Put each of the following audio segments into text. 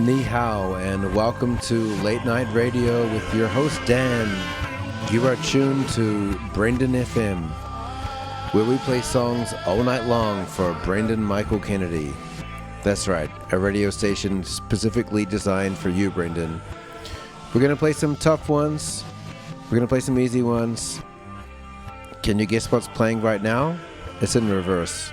Ni hao, and welcome to Late Night Radio with your host Dan. You are tuned to Brendan FM, where we play songs all night long for Brendan Michael Kennedy. That's right, a radio station specifically designed for you, Brendan. We're going to play some tough ones. We're going to play some easy ones. Can you guess what's playing right now? It's in reverse.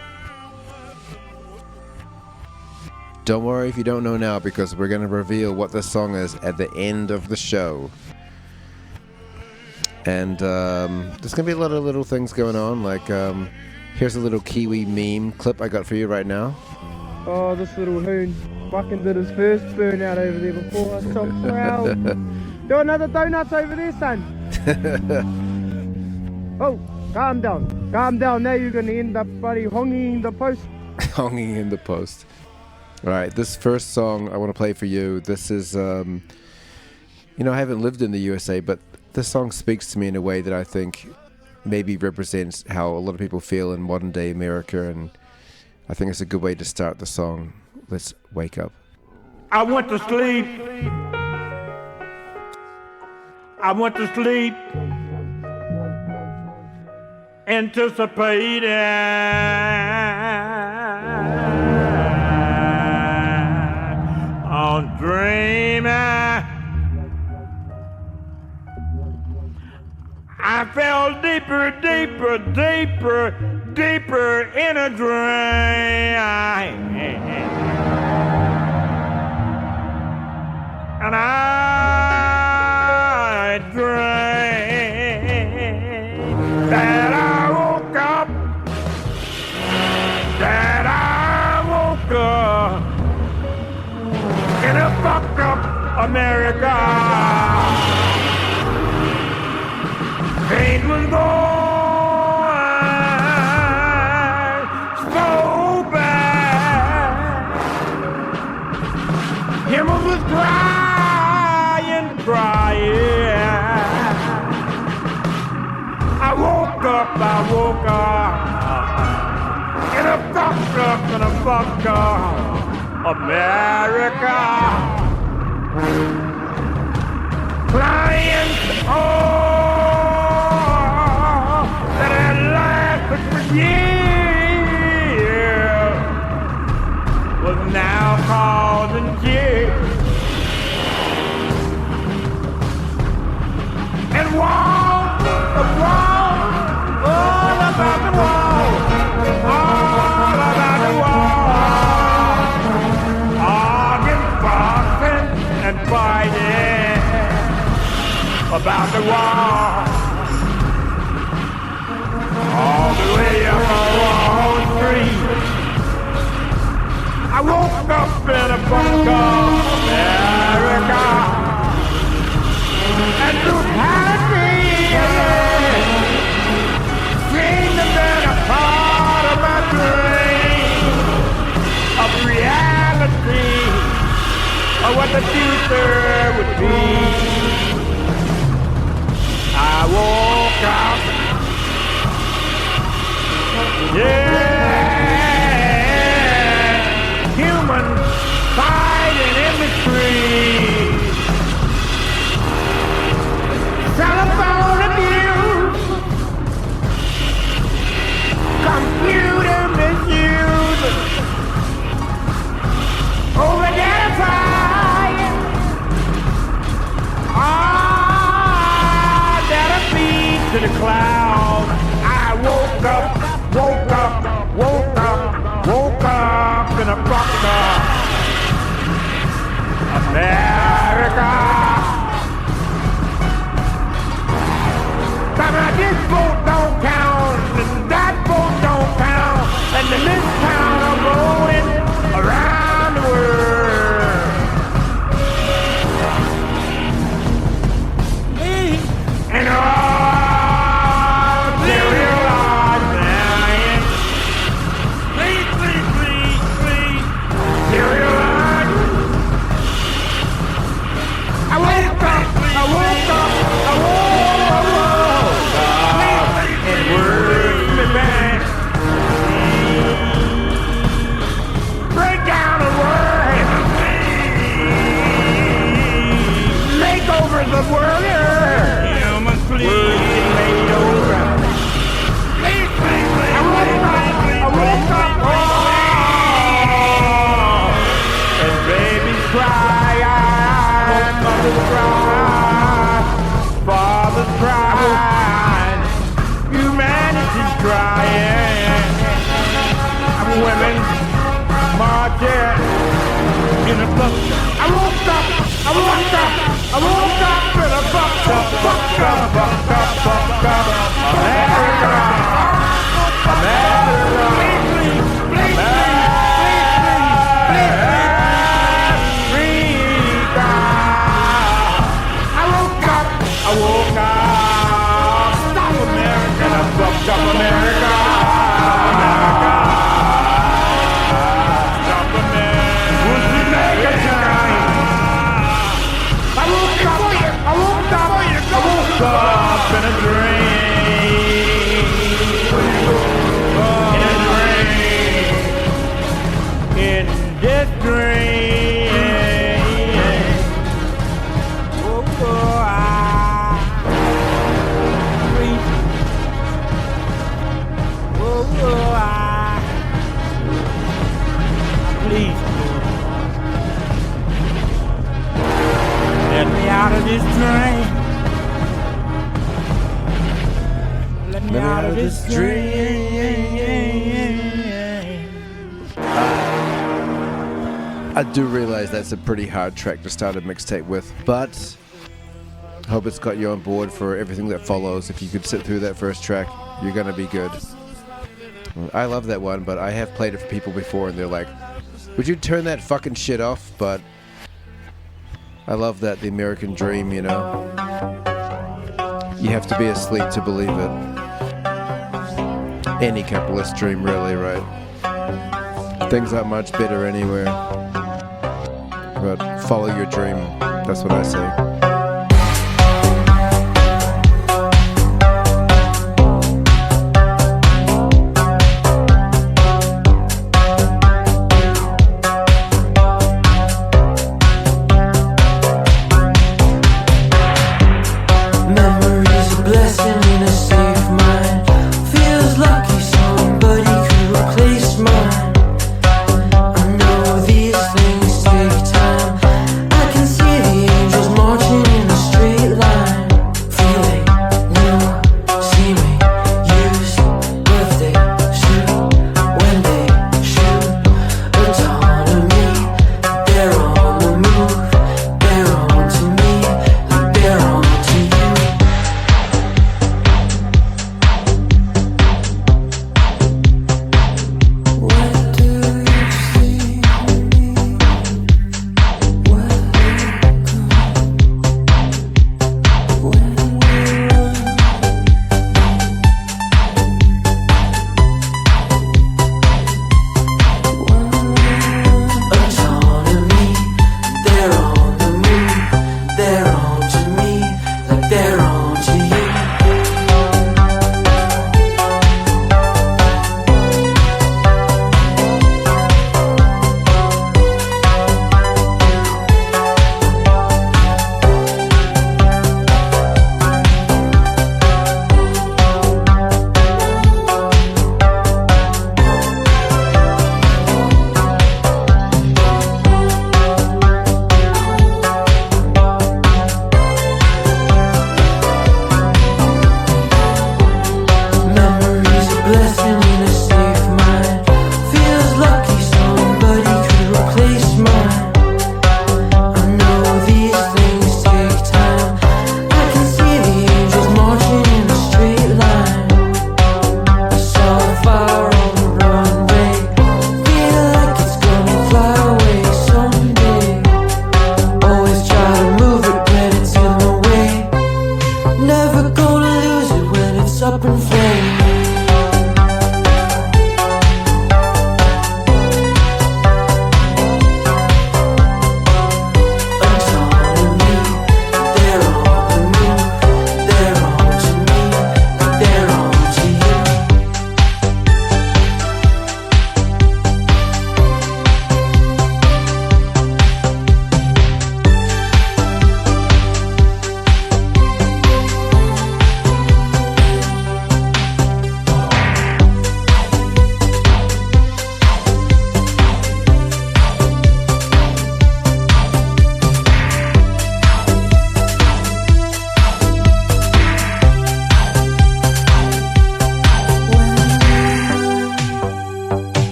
Don't worry if you don't know now, because we're going to reveal what the song is at the end of the show. And there's going to be a lot of little things going on, like here's a little Kiwi meme clip I got for you right now. Oh, this little hoon fucking did his first burnout over there before. I'm so proud. Do another donuts over there, son. Oh, calm down. Calm down. Now you're going to end up bloody honging in the post. Honging in the post. All right, this first song I want to play for you, this is, I haven't lived in the USA, but this song speaks to me in a way that I think maybe represents how a lot of people feel in modern day America, and I think it's a good way to start the song. Let's wake up. I went to sleep. I went to sleep. Anticipating on dreaming. I fell deeper, deeper, deeper, deeper in a dream. And I dreamed that I woke up, that I woke up in a fucked up America. Pain was going so bad. Himmel was crying, crying. I woke up in a fucked up America. Clients, that had lasted for years was now causing tears. And wall, all about the wall, all about the wall, arguing, fussing, and fighting about the wall. All the way up Wall Street, I woke up in a bunker, America, and brutality seemed to be a part of my dream of reality, of what the future would be. I woke up. Yeah, humans fighting in the street, telephone abuse, computer misuse, over-identifying, data feed to the cloud. I woke up in a fucked up America. Now this vote don't count, and that vote don't count, and the next town are voting around the world. And break down the world. mothers cry, fathers cry, humanity's crying. Women marching in a bus. I won't stop, I won't stop, I won't stop in a bus. America, America, please, please, Africa. I woke up, stop America, stop America, America. Up in a dream, in this dream. Oh, please, let me out of this dream. Let me out of this dream. I do realize that's a pretty hard track to start a mixtape with, but I hope it's got you on board for everything that follows. If you could sit through that first track, you're gonna be good. I love that one, but I have played it for people before and they're like, would you turn that fucking shit off? But I love that, the American dream, you know. You have to be asleep to believe it. Any capitalist dream, really, right? Things aren't much better anywhere. But follow your dream. That's what I say. March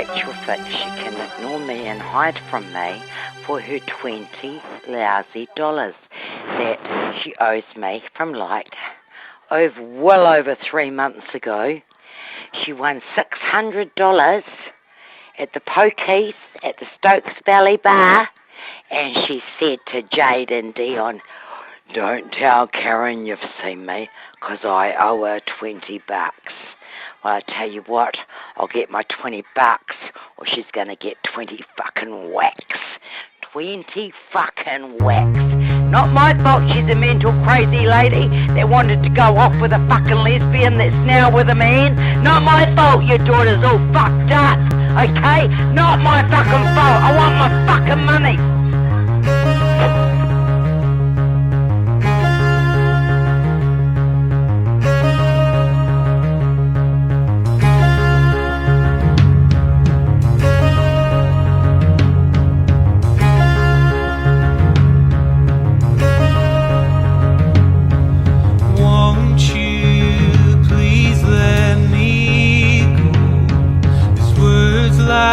Rachel thinks she can ignore me and hide from me for her 20 lousy dollars that she owes me from well over 3 months ago. She won $600 at the Pokies at the Stokes Valley Bar, and she said to Jade and Dion, "Don't tell Karen you've seen me, 'cause I owe her $20. Well, I tell you what, I'll get my $20, or she's gonna get 20 fucking whacks. 20 fucking whacks. Not my fault she's a mental crazy lady that wanted to go off with a fucking lesbian that's now with a man. Not my fault your daughter's all fucked up, okay? Not my fucking fault. I want my fucking money."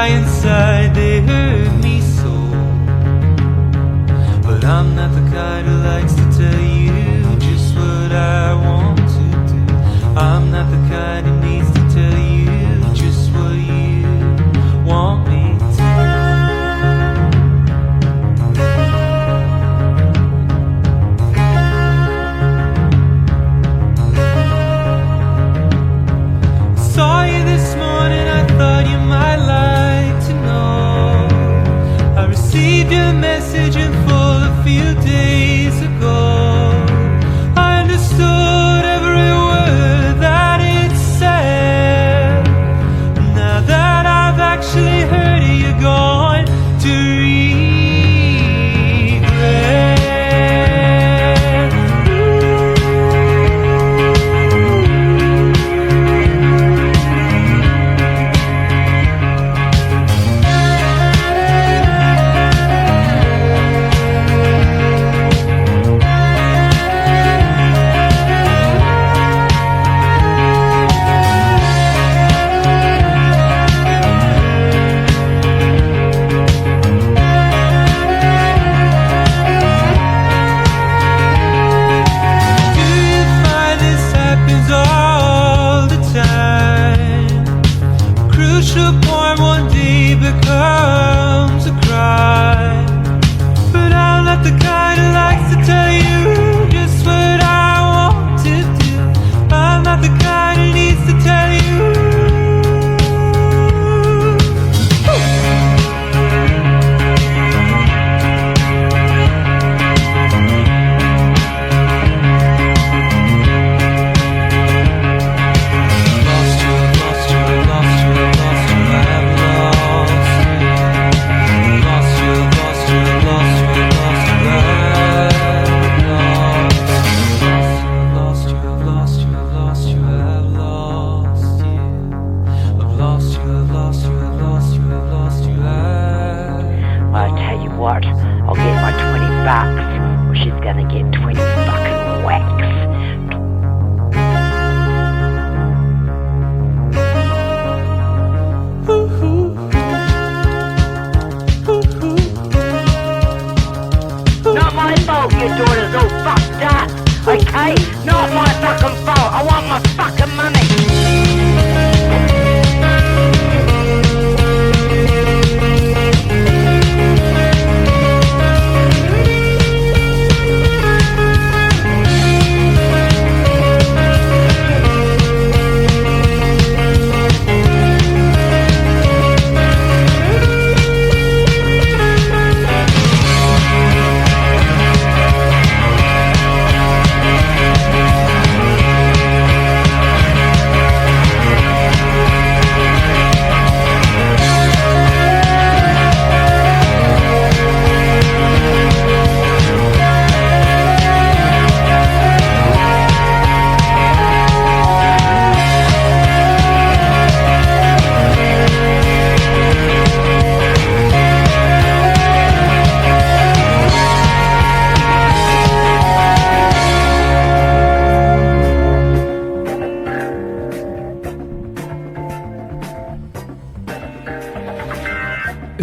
Inside they hurt me so, but I'm not the kind who likes to tell you just what I want to do. I'm not the kind who needs to tell you just what you want me to. I saw you this morning, I thought you might like to know. I received your message in full a few days ago. I understood every word that it said. Now that I've actually heard it, you're going to regret.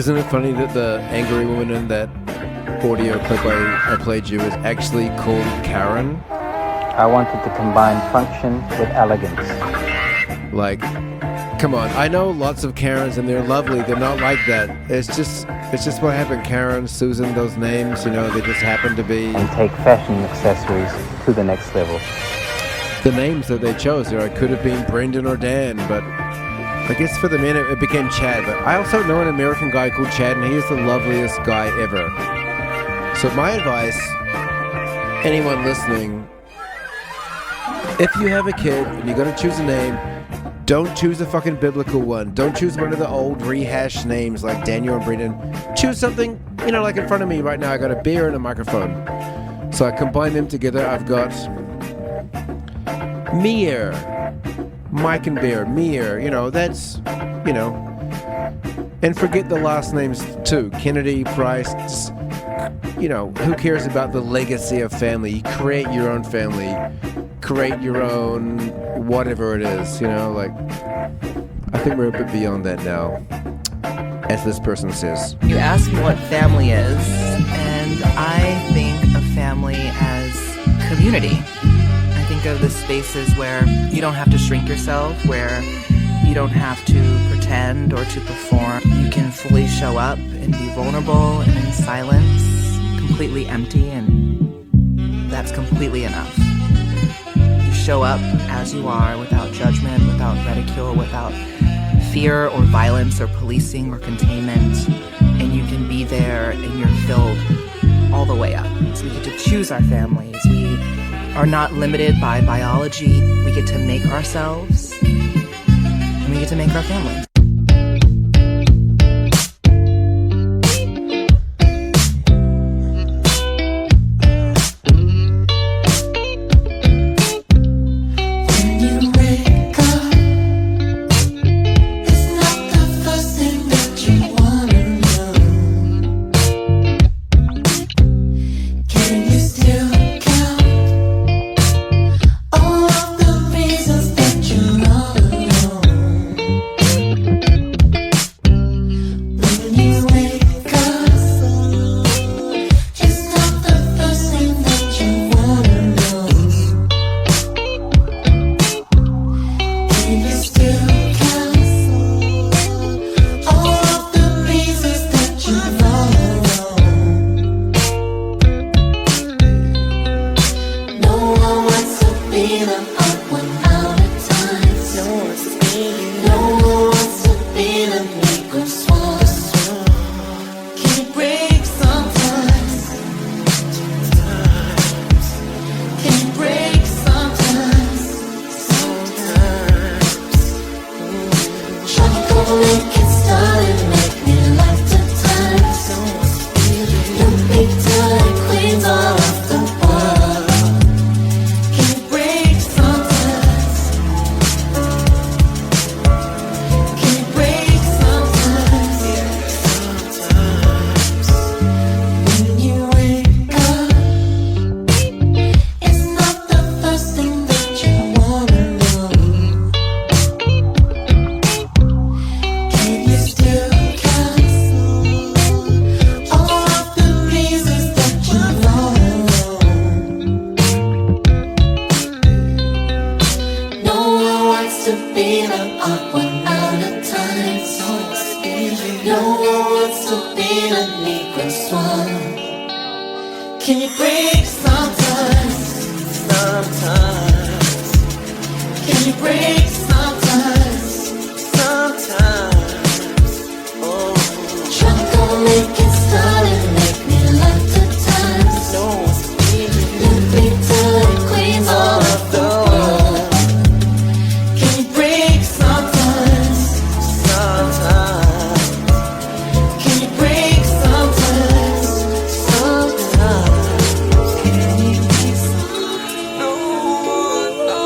Isn't it funny that the angry woman in that audio clip I played you is actually called Karen? I wanted to combine function with elegance. Like, come on, I know lots of Karens and they're lovely. They're not like that. It's just what happened. Karen, Susan, those names, you know, they just happen to be... And take fashion accessories to the next level. The names that they chose there, I could have been Brendan or Dan, but I guess for the minute it became Chad. But I also know an American guy called Chad, and he is the loveliest guy ever. So my advice, anyone listening, if you have a kid and you're going to choose a name, don't choose a fucking biblical one. Don't choose one of the old rehashed names like Daniel and Brendan. Choose something, you know, like in front of me right now, I got a beer and a microphone. So I combine them together. I've got Mir, Mike and Beer, Mir, you know, that's, you know. And forget the last names too. Kennedy, Price, you know, who cares about the legacy of family? Create your own family. Create your own whatever it is, you know, like, I think we're a bit beyond that now, as this person says. You ask me what family is, and I think of family as community. I think of the spaces where you don't have to shrink yourself, where you don't have to pretend or to perform. You can fully show up and be vulnerable and in silence, completely empty, and that's completely enough. Show up as you are, without judgment, without ridicule, without fear or violence or policing or containment, and you can be there and you're filled all the way up. So we get to choose our families. We are not limited by biology. We get to make ourselves, and we get to make our families. Can you break sometimes? Sometimes. Can you break sometimes? Sometimes. Oh. Try to go make it start and make me laugh the times. No one's leaving. Let me tell the queens all of the world. Can you break sometimes? Sometimes. Can you break sometimes? Sometimes. Can you be so? No, no.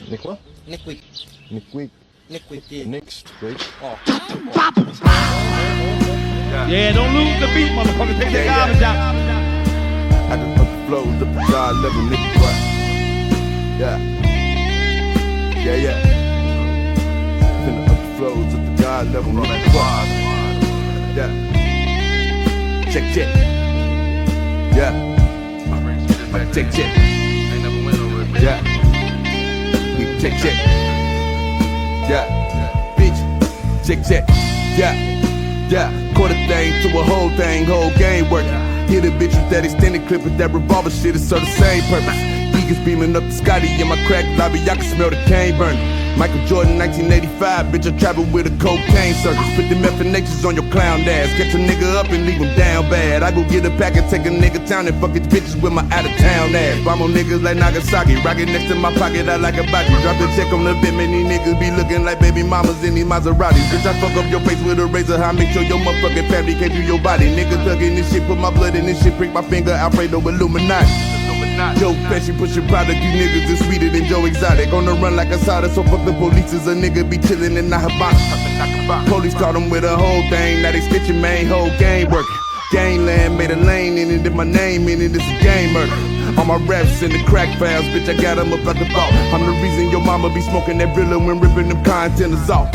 Nick what? Nick Week. Next week. Oh. Yeah, don't lose the beat, motherfucker. Take that garbage out. I just up the flows up to God level, nigga. What? Yeah. Finna up the flows up to God level, nigga. What? Yeah. Check. Yeah. Check. Yeah. We check. Yeah. Bitch. Check. Yeah. Quarter thing to a whole thing, whole game working. Hit a bitch with that extended clip with that revolver shit, it serve the same purpose. Geekers beaming up the Scotty in my crack lobby, I can smell the cane burning. Michael Jordan, 1985, bitch, I travel with a cocaine circus. Put them FNHs on your clown ass, catch a nigga up and leave him down bad. I go get a pack and take a nigga town and fuck his bitches with my out-of-town ass. Bomb on niggas like Nagasaki, rocket next to my pocket, I like a body. Drop the check on the bit, many niggas be looking like baby mamas in these Maseratis. Bitch, I fuck up your face with a razor, I make sure your motherfucking family came through your body. Nigga thuggin' this shit, put my blood in this shit, prick my finger, Alfredo Illuminati. Joe Pesci pushing product, you niggas is sweeter than Joe Exotic. On the run like a soda, so fuck the police is a nigga be chillin' in the Habana. Police caught him with a whole thing, now they stitching main whole game working. Gangland made a lane in it, and my name in it, it's a game murder. All my raps in the crack files, bitch, I got them up like a thought. I'm the reason your mama be smoking that Brilla when ripping them containers off.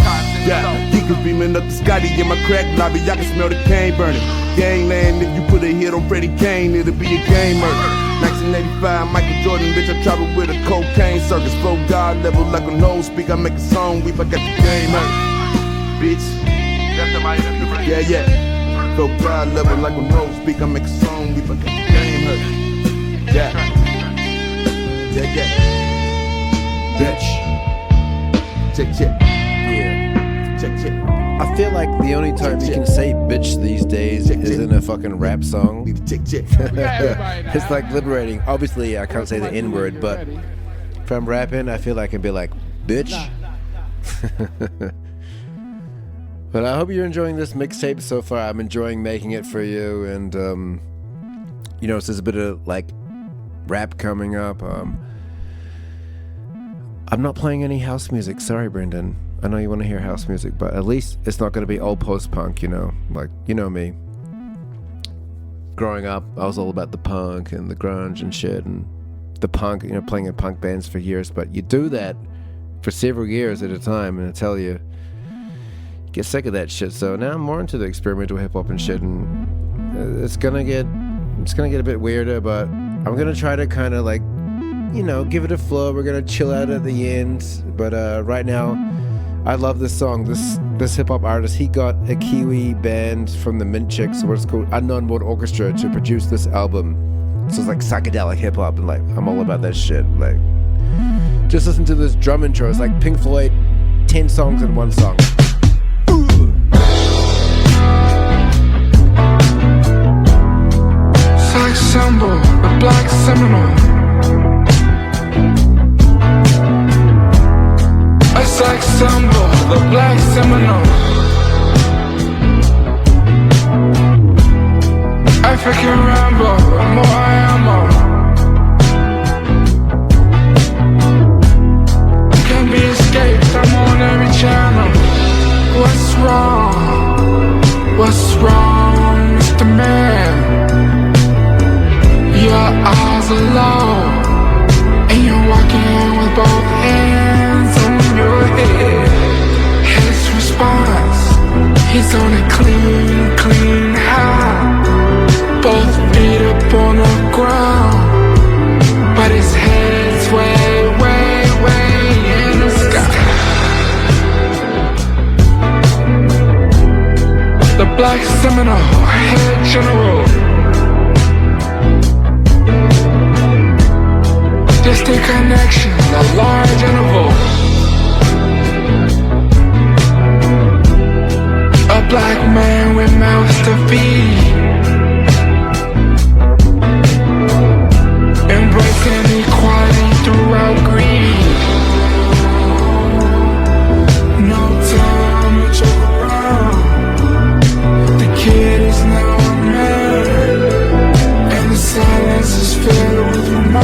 Yeah, geekers beaming up the Scotty in my crack lobby, I can smell the cane burning. Gangland, if you put a hit on Freddie Kane, it'll be a game murder. 1985, Michael Jordan, bitch, I travel with a cocaine circus. Flow God level like a nose speak, I make a song, weep, I got the game hurt. Bitch, yeah. Flow God level like a nose speak, I make a song, weep, I got the game hurt. Yeah. Bitch. Check. Yeah. Check. I feel like the only time you can say bitch these days is in a fucking rap song. It's like liberating. Obviously, I can't say the N-word, but if I'm rapping, I feel like I can be like, bitch. But I hope you're enjoying this mixtape so far. I'm enjoying making it for you, and you know, there's a bit of like rap coming up. I'm not playing any house music. Sorry, Brendan. I know you want to hear house music, but at least it's not going to be old post-punk, you know? Like, you know me. Growing up, I was all about the punk and the grunge and shit, and the punk, you know, playing in punk bands for years. But you do that for several years at a time, and I tell you, you get sick of that shit. So now I'm more into the experimental hip-hop and shit, and it's gonna get a bit weirder, but I'm gonna try to kind of like, you know, give it a flow. We're gonna chill out at the end, but right now, I love this song. This hip-hop artist, he got a Kiwi band from the Mint Chicks, what's called Unknown World Orchestra, to produce this album. So it's like psychedelic hip-hop, and like, I'm all about that shit. Like, just listen to this drum intro. It's like Pink Floyd, 10 songs in one song. Sex symbol, the black Seminole. A sex symbol, the black Seminole. African Rambo, more ammo. Can't be escaped, I'm on every channel. What's wrong, Mr. Man? Your eyes are low, and you're walking with both hands on your head. His response, he's on a clean high. Both feet up on the ground, but his head's way in the sky. The black Seminole, head general. Distant connection, a large interval. A black man with mouths to feed, embracing equality throughout greed. No time to joke around. The kid is now a man, and the silence is filled with reminder.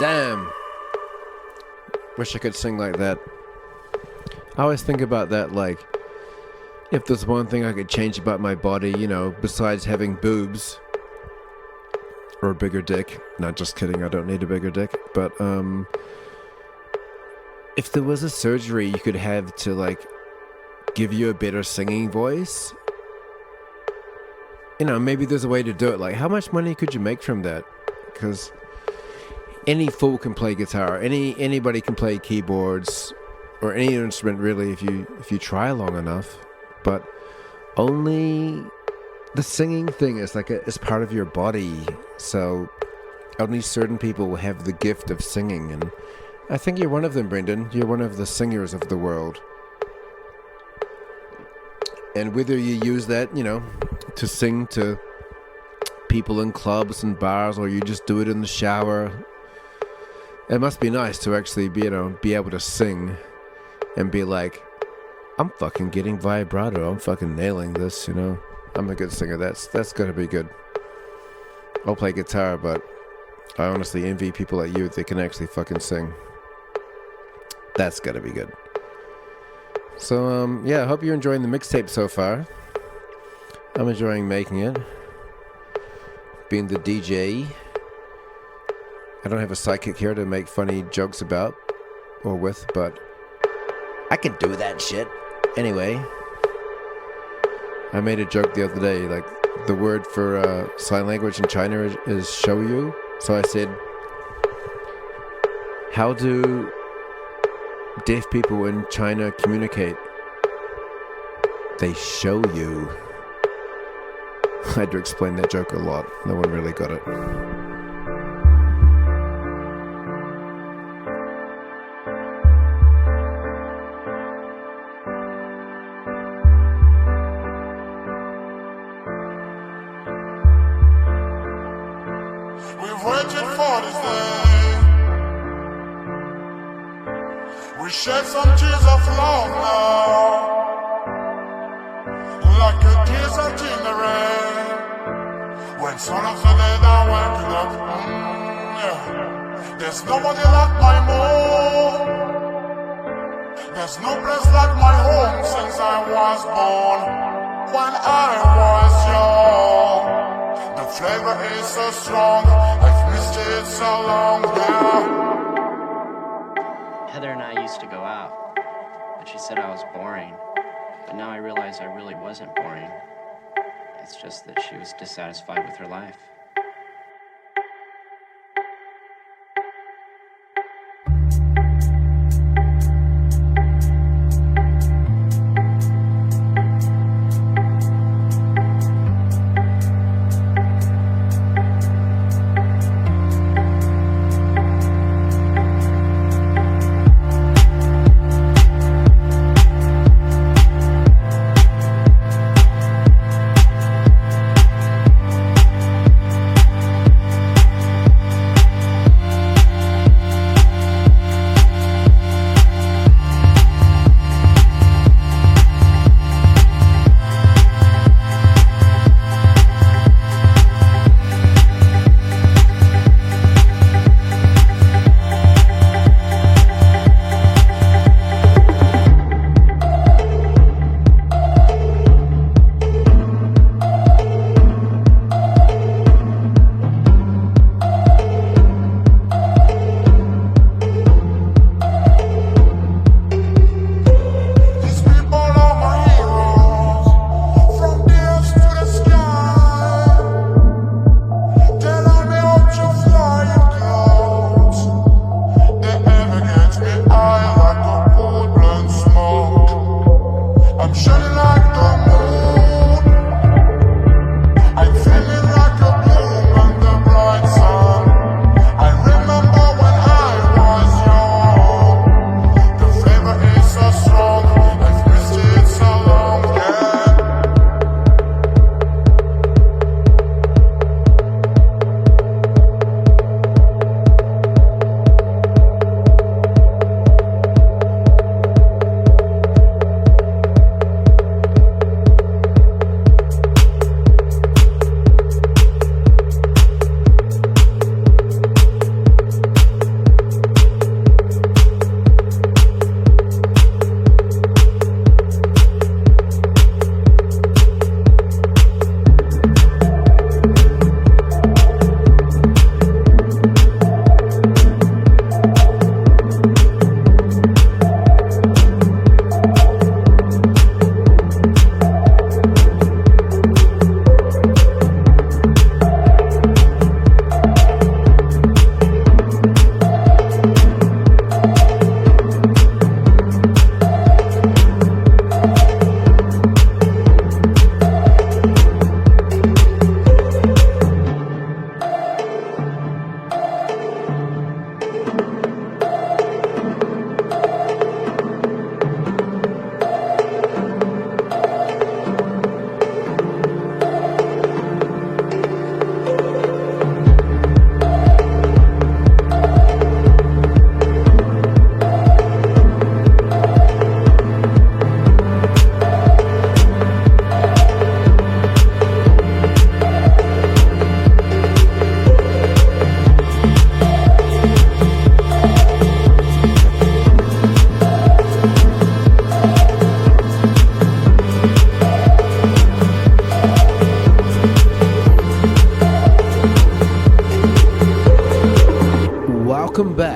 Damn. Wish I could sing like that. I always think about that, like, if there's one thing I could change about my body, you know, besides having boobs or a bigger dick. Not just kidding, I don't need a bigger dick. But, if there was a surgery you could have to, like, give you a better singing voice, you know, maybe there's a way to do it. Like, how much money could you make from that? Because any fool can play guitar. Anybody can play keyboards or any instrument, really, if you try long enough. But only the singing thing is like it's part of your body. So only certain people will have the gift of singing, and I think you're one of them, Brendan. You're one of the singers of the world. And whether you use that, you know, to sing to people in clubs and bars, or you just do it in the shower, it must be nice to actually be able to sing and be like, I'm fucking getting vibrato. I'm fucking nailing this, you know. I'm a good singer. That's gonna be good. I'll play guitar, but I honestly envy people like you that can actually fucking sing. That's gotta be good. So, yeah, I hope you're enjoying the mixtape so far. I'm enjoying making it. Being the DJ. I don't have a sidekick here to make funny jokes about or with, but I can do that shit. Anyway, I made a joke the other day, like the word for sign language in China is show you. So I said, how do deaf people in China communicate? They show you. I had to explain that joke a lot. No one really got it. We've waited for this day. We shed some tears of love now, like a desert in the rain. When sun of the dead are waking up, yeah. There's nobody like my moon. There's no place like my home since I was born. When I was young, the flavor is so strong. I've missed it so long now. Heather and I used to go out, but she said I was boring. But now I realize I really wasn't boring. It's just that she was dissatisfied with her life.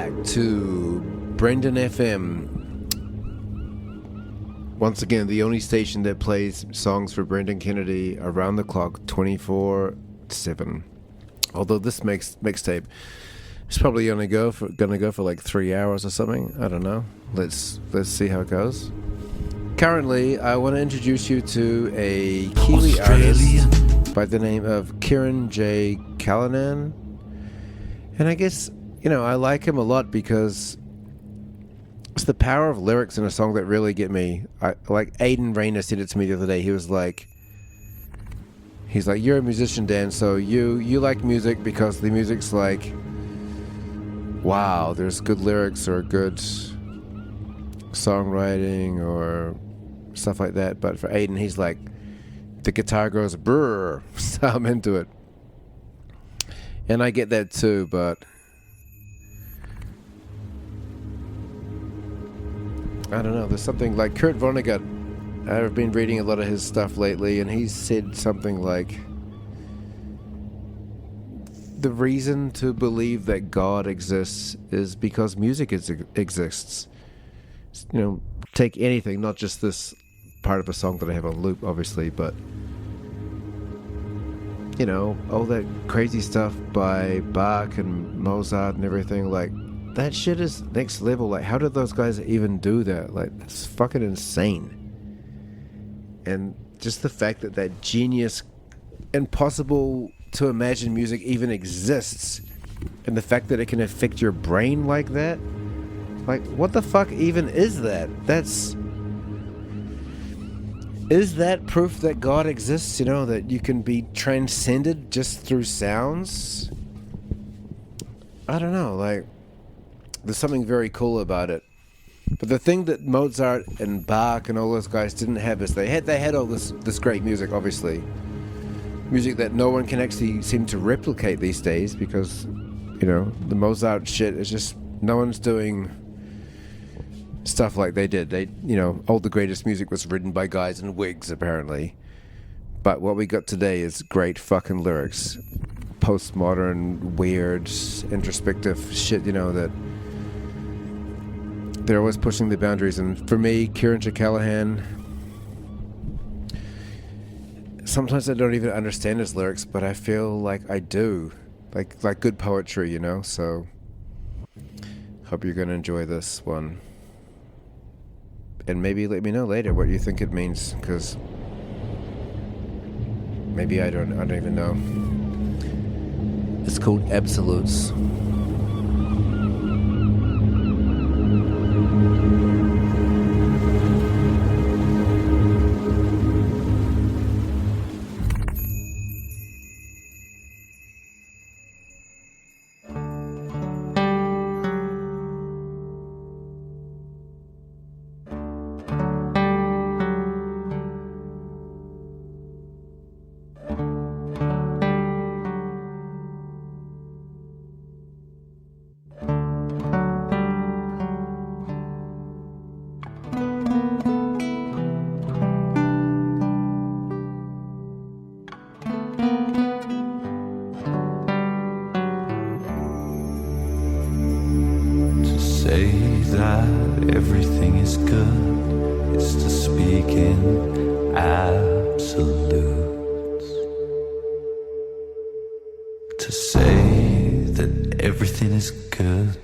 back to Brendan FM. Once again, the only station that plays songs for Brendan Kennedy around the clock, 24/7. Although this mixtape is probably gonna go for like 3 hours or something. I don't know. Let's see how it goes. Currently, I want to introduce you to a Kiwi artist by the name of Kieran J. Callanan. And I guess, I like him a lot because it's the power of lyrics in a song that really get me. Like Aiden Rayner said it to me the other day. He's like, you're a musician, Dan, so you like music because the music's like, wow, there's good lyrics or good songwriting or stuff like that. But for Aiden, he's like, the guitar goes brrr, so I'm into it. And I get that too, but I don't know, there's something like Kurt Vonnegut. I've been reading a lot of his stuff lately, and he said something like, the reason to believe that God exists is because music exists. Take anything, not just this part of a song that I have on loop, obviously, but all that crazy stuff by Bach and Mozart and everything, like, that shit is next level. Like, how did those guys even do that? Like, it's fucking insane. And just the fact that genius, impossible to imagine music even exists, and the fact that it can affect your brain like that, like, what the fuck even is that? Is that proof that God exists, that you can be transcended just through sounds? I don't know, like, there's something very cool about it. But the thing that Mozart and Bach and all those guys didn't have is they had all this great music, obviously. Music that no one can actually seem to replicate these days because, the Mozart shit is just, no one's doing stuff like they did. They, all the greatest music was written by guys in wigs, apparently. But what we got today is great fucking lyrics. Postmodern, weird, introspective shit, that they're always pushing the boundaries. And for me, Kieran J. Callahan, sometimes I don't even understand his lyrics, but I feel like I do. Like good poetry, so hope you're going to enjoy this one. And maybe let me know later what you think it means, because maybe I don't even know. It's called Absolutes. Everything is good is to speak in absolutes. To say that everything is good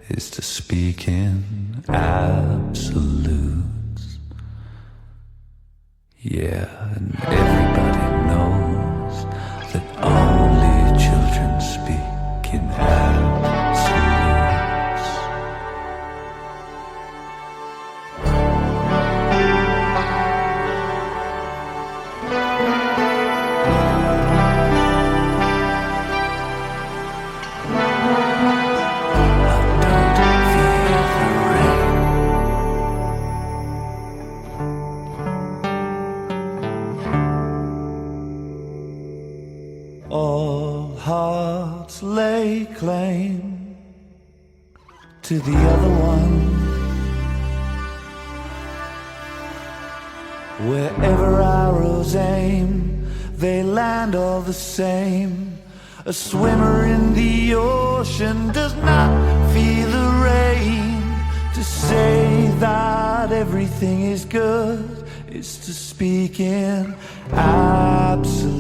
is to speak in absolutes. Yeah, and everybody knows that only children speak in absolutes. All hearts lay claim to the other one. Wherever arrows aim, they land all the same. A swimmer in the ocean does not feel everything is good is to speak in absolutes.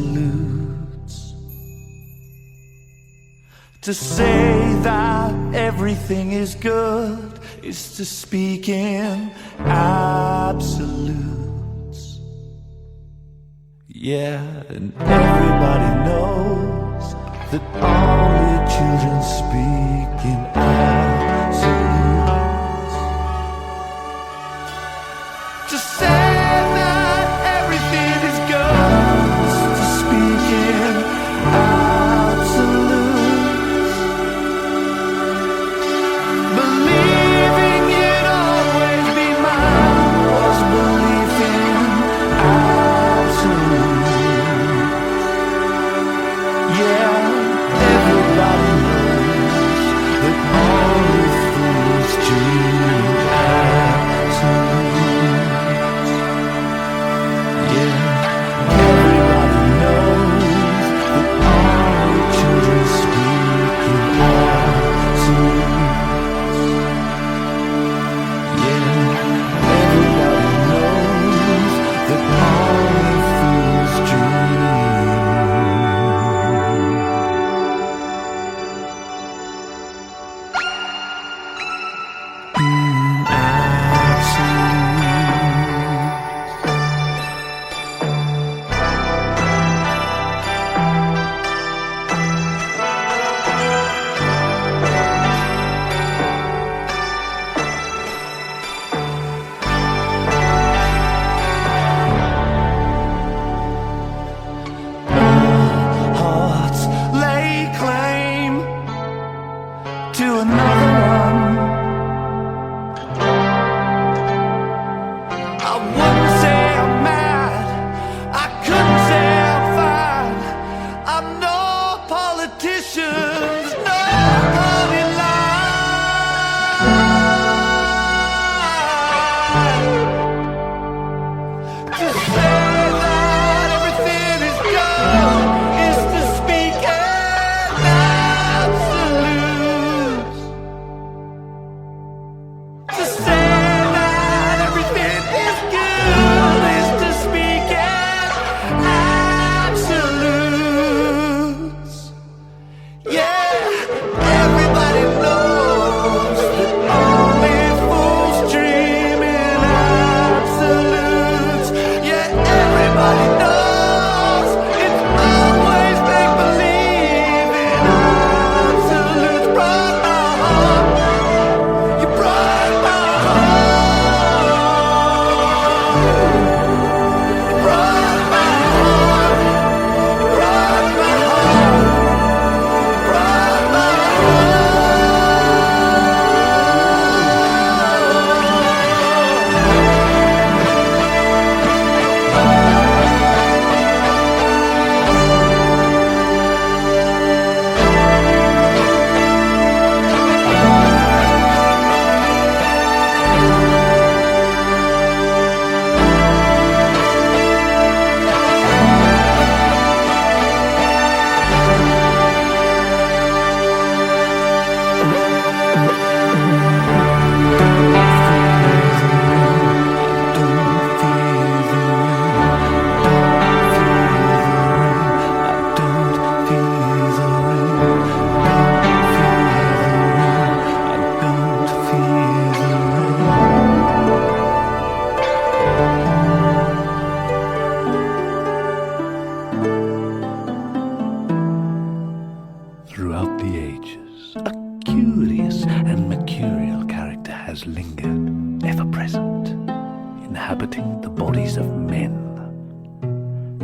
To say that everything is good is to speak in absolutes. Yeah, and everybody knows that only children speak in absolutes. To say that everything is good is to speak in absolutes. Believing you'd always be mine was belief in absolutes. Yeah, everybody knows that only fools dream absolutes. Yeah, everybody knows that only children speak in absolutes. Yeah, everybody knows that only fools dream. Hearts lay claim to another one. I wouldn't say I'm mad, I couldn't say I'm fine. I'm no politician, no party line. To say that everything is good is to speak in absolutes. To say that everything is good is to speak in absolutes. Yeah, everybody knows that only fools dream in absolutes. Yeah, everybody knows it's always make believe in absolutes. Broke my heart, you broke my heart. You broke my heart, you broke my heart, broke my Throughout the ages, a curious and mercurial character has lingered, ever present, inhabiting the bodies of men.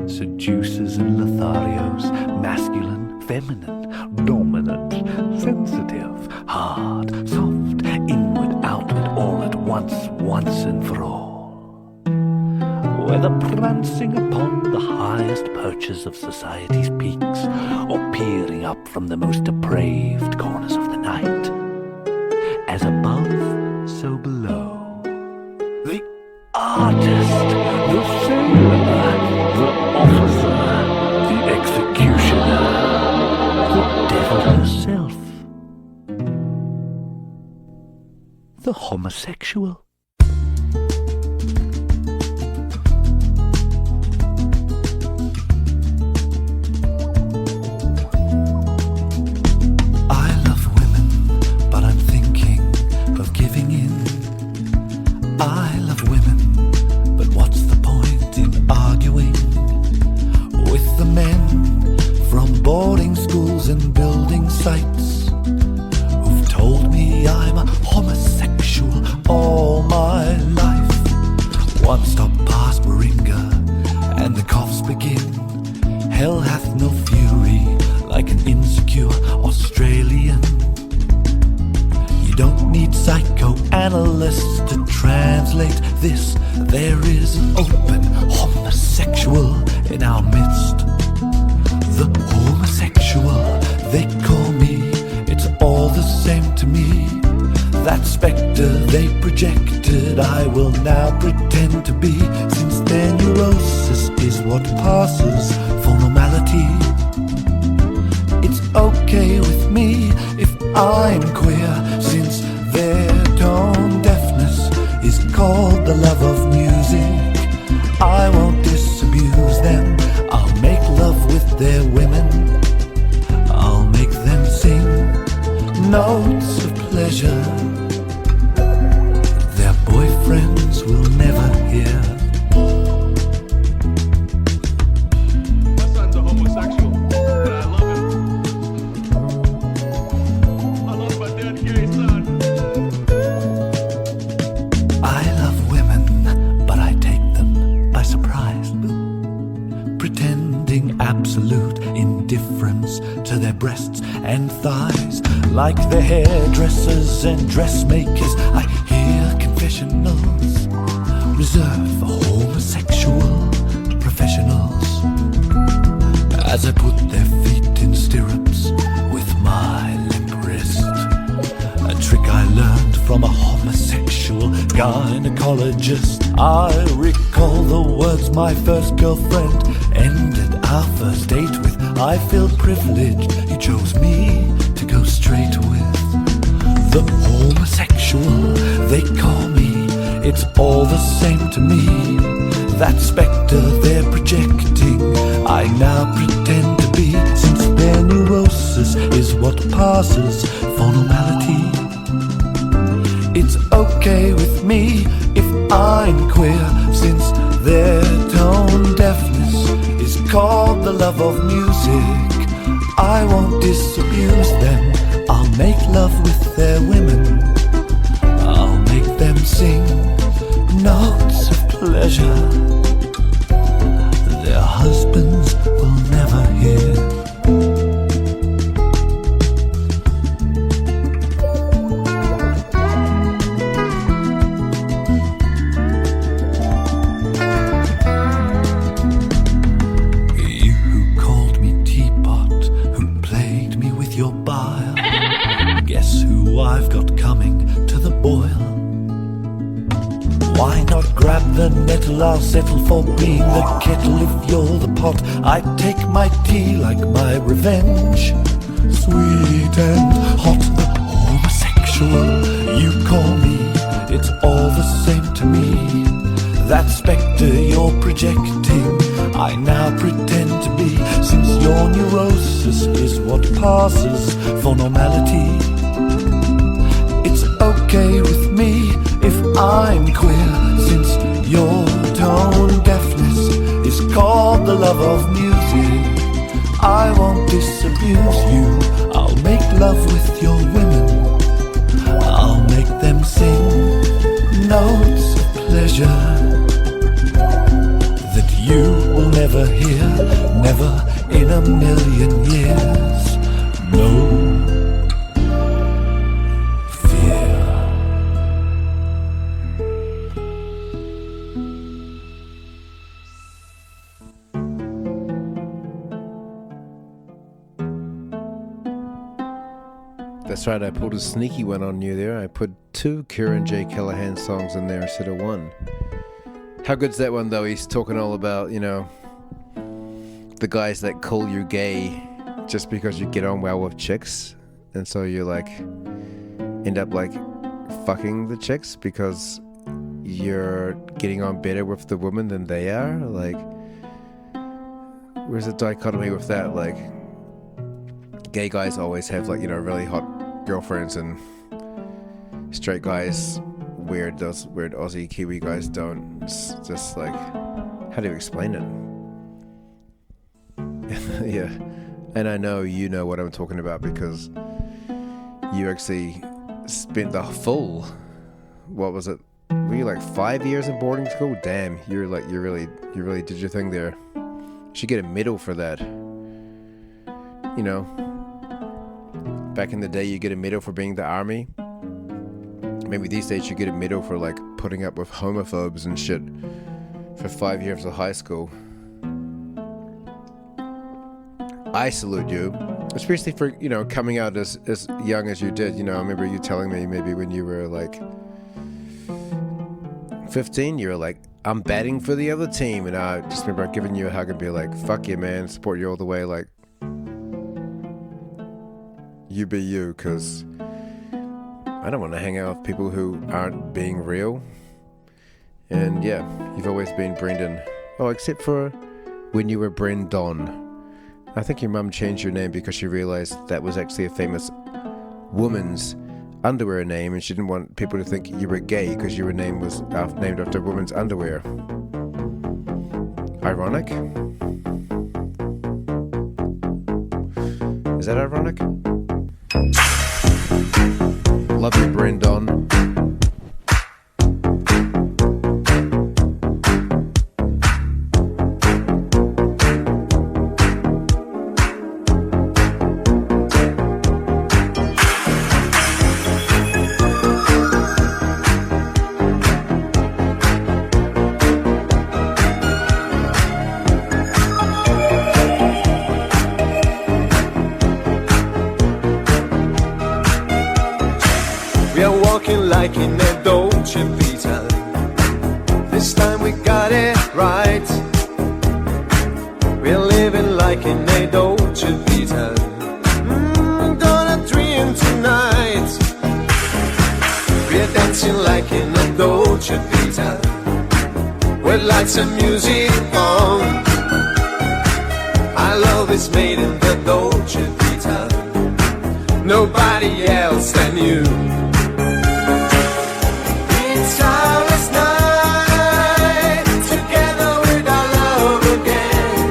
Seducers and Lotharios, masculine, feminine, dominant, sensitive, hard, soft, inward, outward, all at once and for all. Whether prancing upon the highest perches of society's peaks, or peering up from the most depraved corners of the night. As above, so below. The artist, the sailor, the officer, the executioner, the devil herself, the homosexual. need psychoanalysts to translate this. There is an open homosexual in our midst. The homosexual, they call me, it's all the same to me. That spectre they projected, I will now pretend to be, since their neurosis is what passes for normality. It's okay with me if I'm queer, since their tone deafness is called the love of music. I won't disabuse them, I'll make love with their women. I'll make them sing notes of pleasure their boyfriends will never hear. My son's a homosexual, and I love him. I love my dead gay son. I love women, but I take them by surprise, pretending absolute indifference to their breasts and thighs. Like the hairdressers and dressmakers, I hear confessionals reserved for homosexual professionals. As I put their feet in stirrups with my limp wrist, a trick I learned from a homosexual gynecologist. I recall the words my first girlfriend ended our first date with. I feel privileged you chose me to go straight with. The homosexual, they call me, it's all the same to me. That spectre they're projecting, I now pretend to be, since their neurosis is what passes for normality. It's okay with me if I'm queer, since their tone deafness is called the love of music. I won't disabuse them, I'll make love with their women. I'll make them sing notes of pleasure their husbands will never hear. I've got coming to the boil. Why not grab the nettle? I'll settle for being the kettle if you're the pot. I take my tea like my revenge, sweet and hot. The homosexual, you call me, it's all the same to me. That spectre you're projecting, I now pretend to be, since your neurosis is what passes for normality. It's okay with me if I'm queer, since your tone deafness is called the love of music. I won't disabuse you, I'll make love with your women. I'll make them sing notes of pleasure that you will never hear, never in a million years. No. That's right, I pulled a sneaky one on you there. I put 2 Kieran J. Callahan songs in there instead of 1. How good's that one though? He's talking all about, you know, the guys that call you gay just because you get on well with chicks. And so you like end up like fucking the chicks because you're getting on better with the woman than they are. Like, where's the dichotomy with that? Like, gay guys always have like, you know, really hot girlfriends, and straight guys, those weird Aussie Kiwi guys don't. It's just like, how do you explain it? Yeah, and I know you know what I'm talking about because you actually spent the full, what was it? Were you like 5 years in boarding school? Damn, you really did your thing there. You should get a medal for that. You know, back in the day, you get a medal for being the army. maybe these days you get a medal for like putting up with homophobes and shit for 5 years of high school. I salute you, especially for, you know, coming out as young as you did. You know, I remember you telling me maybe when you were like 15, you were like, I'm batting for the other team, and I just remember giving you a hug and be like, fuck you, man, support you all the way, like, you be you, because I don't want to hang out with people who aren't being real. And yeah, you've always been Brendan. Oh, except for when you were Brendan. I think your mum changed your name because she realized that was actually a famous woman's underwear name, and she didn't want people to think you were gay because your name was named after women's underwear. Ironic? Is that ironic? Love you, Brendan. Like in a Dolce Vita, this time we got it right. We're living like in a Dolce Vita, gonna dream tonight. We're dancing like in a Dolce Vita, with lights and music on. Our love is made in the Dolce Vita, nobody else than you. Starless night, together with our love again.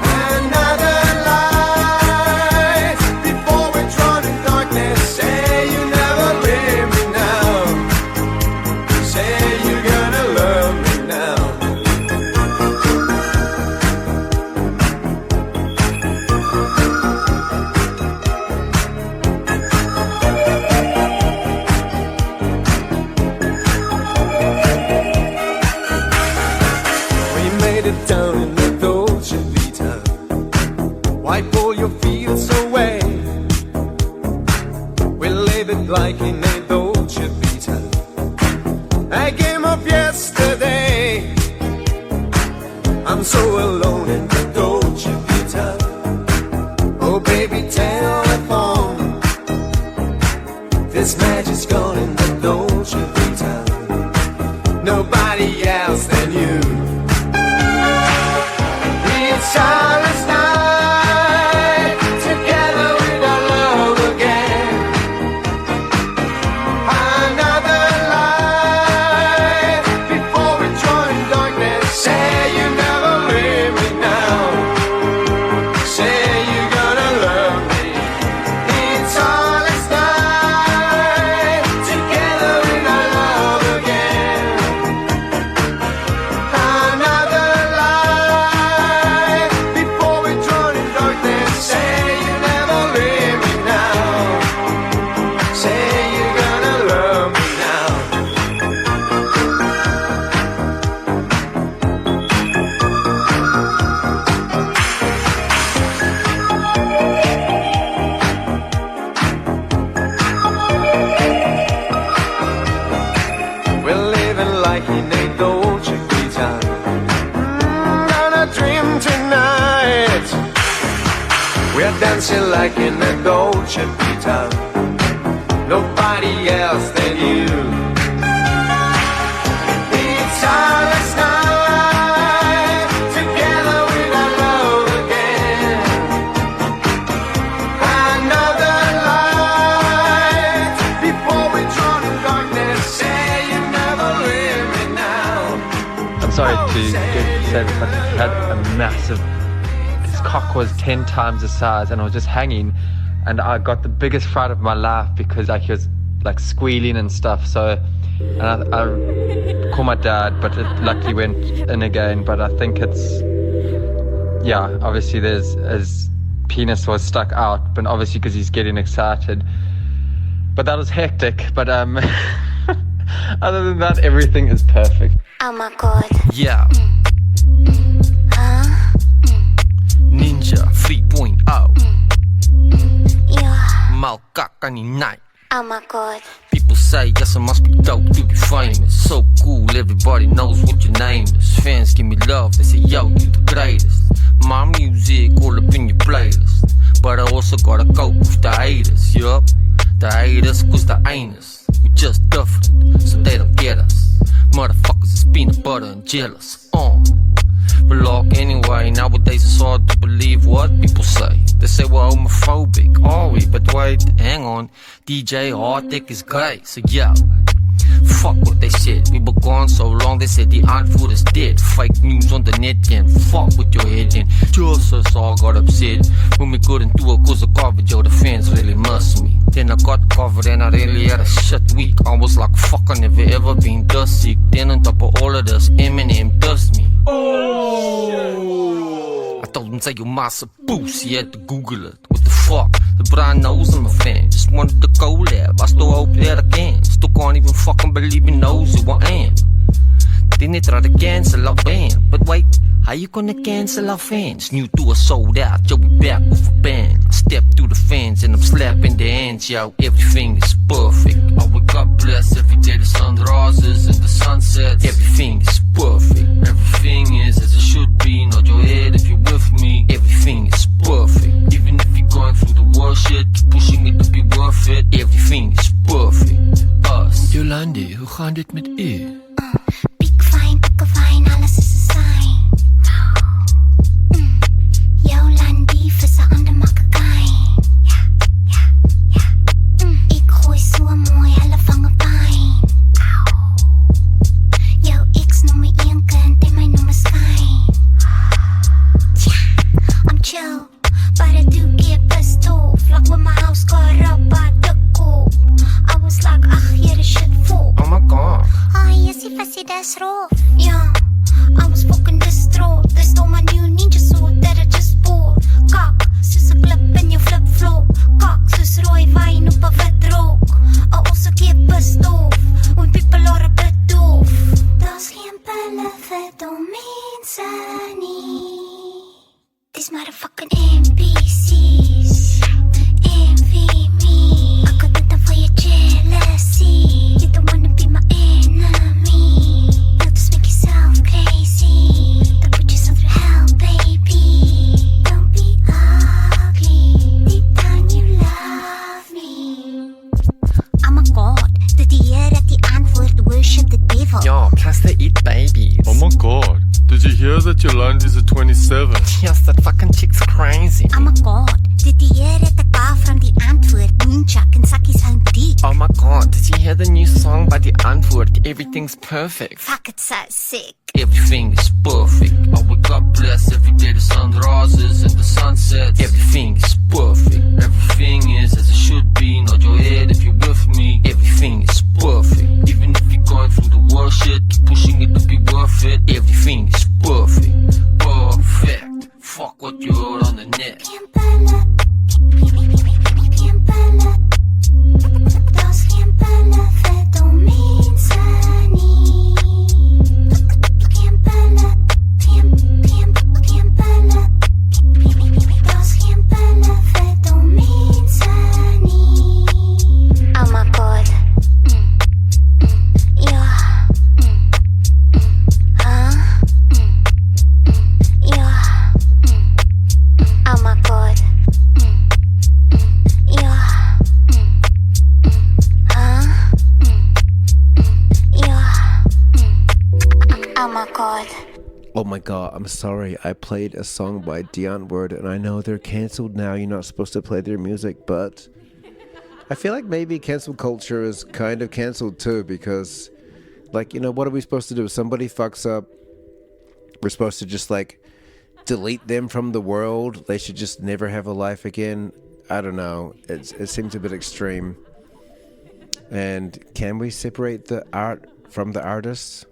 Another light before we drown in darkness. Say you never leave me now. Say you're gonna love me now. Down in the Dolce Vita, wipe all your fears away. We live it like in a Dolce Vita, a game of yesterday. I'm so alone in the Dolce Vita. Oh baby, telephone, this magic's gone in the Dolce Vita, nobody else than you. Starless night, together with our love again. Another light before we join darkness. Say you never leave me now. Say you're gonna love me. It's starless night, together with our love again. Another light. Say you never leave me now. Say you're gonna love me now. We're living like in a Dolce Vita, gonna dream tonight. We're dancing like in a Dolce Vita, nobody else than you. It's starless night, together with our love again. Another light before we drown in darkness. Say you never leave me now. I'm sorry to say this, but I had a massive cock was 10 times the size, and I was just hanging, and I got the biggest fright of my life because he was like squealing and stuff. So, and I called my dad, but it luckily went in again. But I think it's, yeah, obviously his penis was stuck out, but obviously because he's getting excited. But that was hectic. But other than that, everything is perfect. Oh my god. Yeah. Ninja 3.0. Yeah. Malkakani night. Oh my god. People say, yes, I must be dope to be famous. So cool, everybody knows what your name is. Fans give me love, they say, yo, you the greatest. My music all up in your playlist. But I also gotta cope with the haters, yup. The haters, cause the anus. We just different, so they don't get us. Motherfuckers is peanut butter and jealous, But look, anyway, nowadays it's hard to believe what people say. They say we're homophobic, are we? But wait, hang on, DJ Harddick is gay, so yeah. Fuck what they said, we were gone so long, they said the antwoord is dead. Fake news on the net, and fuck with your head, and just us all got upset when we couldn't do it cause of COVID, yo, the fans really miss me. Then I got covered and I really had a shit week. I was like, fuck, I never ever been this sick. Then on top of all of this, Eminem dissed me. I told him, say you massa boost, he had to Google it. What the fuck? The brand knows I'm a fan. Just wanted to collab, I still hope that I can. Still can't even fucking believe he knows who I am. Then they try to cancel our band. But wait, how you gonna cancel our fans? New tour sold out, yo, we back with a bang. I step through the fans and I'm slapping their hands, yo, everything is perfect. I wake up blessed every day, the sun rises and the sun sets. Everything is perfect, everything is as it should be. Nod your head if you're with me, everything is perfect. Even if you're going through the worst shit, keep pushing it to be worth it. Everything is perfect, us. Jolande, hoe gaan dit met u? Pikke fijn, alles is een sign. Jolande, vissen aan de makkekijn. Ik gooi zo mooi, hulle vangen pijn. Jou ex noem me een kind en my noem me skyn. I'm chill, but I do get pissed off. Like when my house got up by the coop. I was like, ach, hier is shit vol. Oh my god. Ah, yes, if I see that's rough. Yeah, I was fucking distraught. They stole my new ninja suit that I just bought. Kak, soos 'n klip in jou flip-flop. Kak, soos rooi wyn op 'n wit rok. I also get pissed off when people are a bit doof. Daar's geen pille vir dom mense nie. These motherfucking NPCs envy me. I could do that for your jealousy. You don't wanna be my enemy. Don't just make yourself crazy. Don't put yourself through hell, baby. Don't be ugly. Deep down you love me. Oh my god, did you hear that the antwoord worship the devil? Yeah, plus they eat babies. Oh my god, did you hear that Yolanda's at 27? Yes, that fucking chick's crazy. Oh my god, did you hear that the guy from the antwoord Moonchuck and suck his own dick? Oh my god, did you hear the new song by the antwoord? Everything's perfect. Fuck, it's so sick. Everything is perfect. I wake up blessed every day, the sun rises and the sun sets. Everything is perfect. Everything is as it should be. Nod your head if you're with me. Everything is perfect. Even if you're going through the worst shit, keep pushing it to be worth it. Everything is perfect. Perfect. Fuck what you heard on the net. Daar's geen pille vir dom mense nie. Geen pille. Daar's geen pille vir dom mense nie. Oh my god. Ja. Ja. Oh my god. Ja. Oh my god. Oh my god, I'm sorry. I played a song by Dion Word, and I know they're cancelled now. You're not supposed to play their music, but I feel like maybe cancel culture is kind of cancelled too, because, like, you know, what are we supposed to do? If somebody fucks up, we're supposed to just, like, delete them from the world. They should just never have a life again. I don't know. It seems a bit extreme. And can we separate the art from the artists?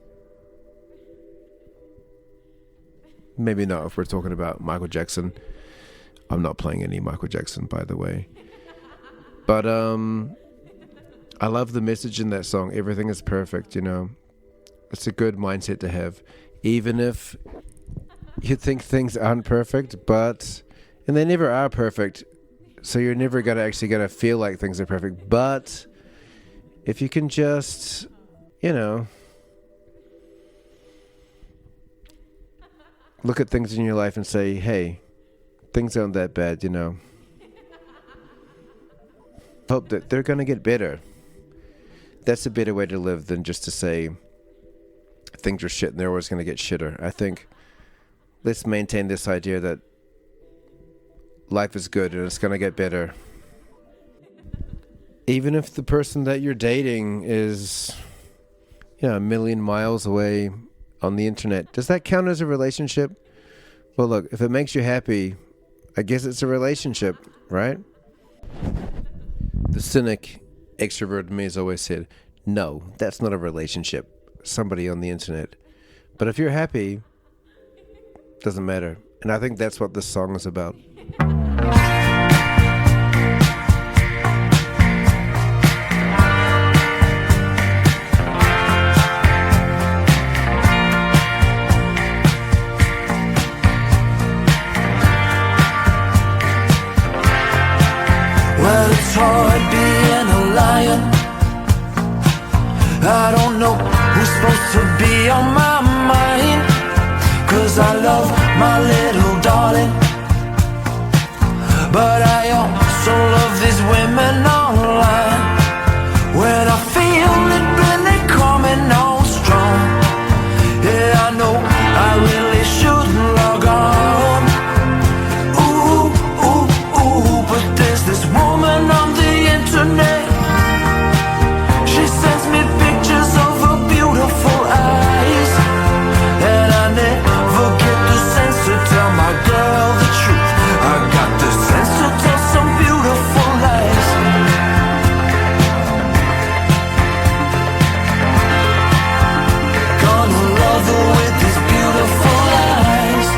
Maybe not if we're talking about Michael Jackson. I'm not playing any Michael Jackson, by the way. But I love the message in that song. Everything is perfect, you know. It's a good mindset to have. Even if you think things aren't perfect, and they never are perfect, so you're never gonna feel like things are perfect. But if you can just, you know, look at things in your life and say, hey, things aren't that bad, you know. Hope that they're gonna get better. That's a better way to live than just to say things are shit and they're always gonna get shitter. I think let's maintain this idea that life is good and it's gonna get better. Even if the person that you're dating is, you know, a million miles away on the internet, does that count as a relationship? Well, look, if it makes you happy, I guess it's a relationship, right? The cynic extrovert in me has always said, no, that's not a relationship. Somebody on the internet. But if you're happy, doesn't matter. And I think that's what this song is about. Well, it's hard being a lion. I don't know who's supposed to be on my mind, 'cause I love my little darling, but I also love these women online. When I feel it really coming on strong, yeah, I know I really shouldn't log on. Ooh, ooh, ooh, but there's this woman on the internet. She sends me pictures of her beautiful eyes, and I never get the sense to tell my girl the truth. I got the sense to tell some beautiful lies. Gonna love her with these beautiful eyes.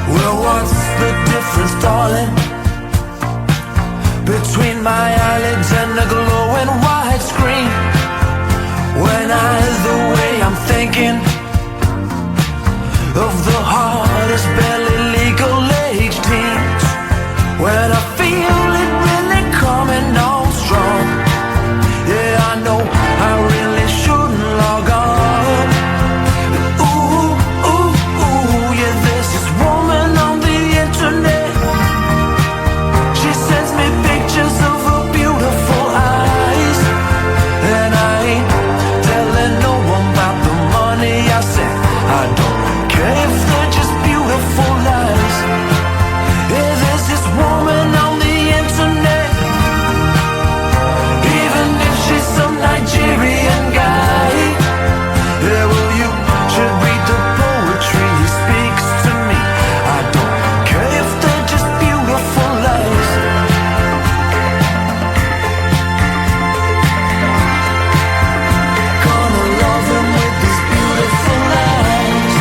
Well, what's the difference, darling, between my eyelids and a glowing white screen? When either way I'm thinking of the hardest, barely legal age teens. When I feel it really coming on strong, yeah, I know I really shouldn't log on. Ooh, ooh, ooh, yeah, there's this woman on the internet. She sends me pictures of her beautiful eyes, and I ain't telling no one about the money I sent. I don't care if they're just beautiful lies. Yeah, there's this woman on the internet, even if she's some Nigerian guy. Yeah, well, you should read the poetry he speaks to me. I don't care if they're just beautiful lies. Gonna love him with these beautiful lies.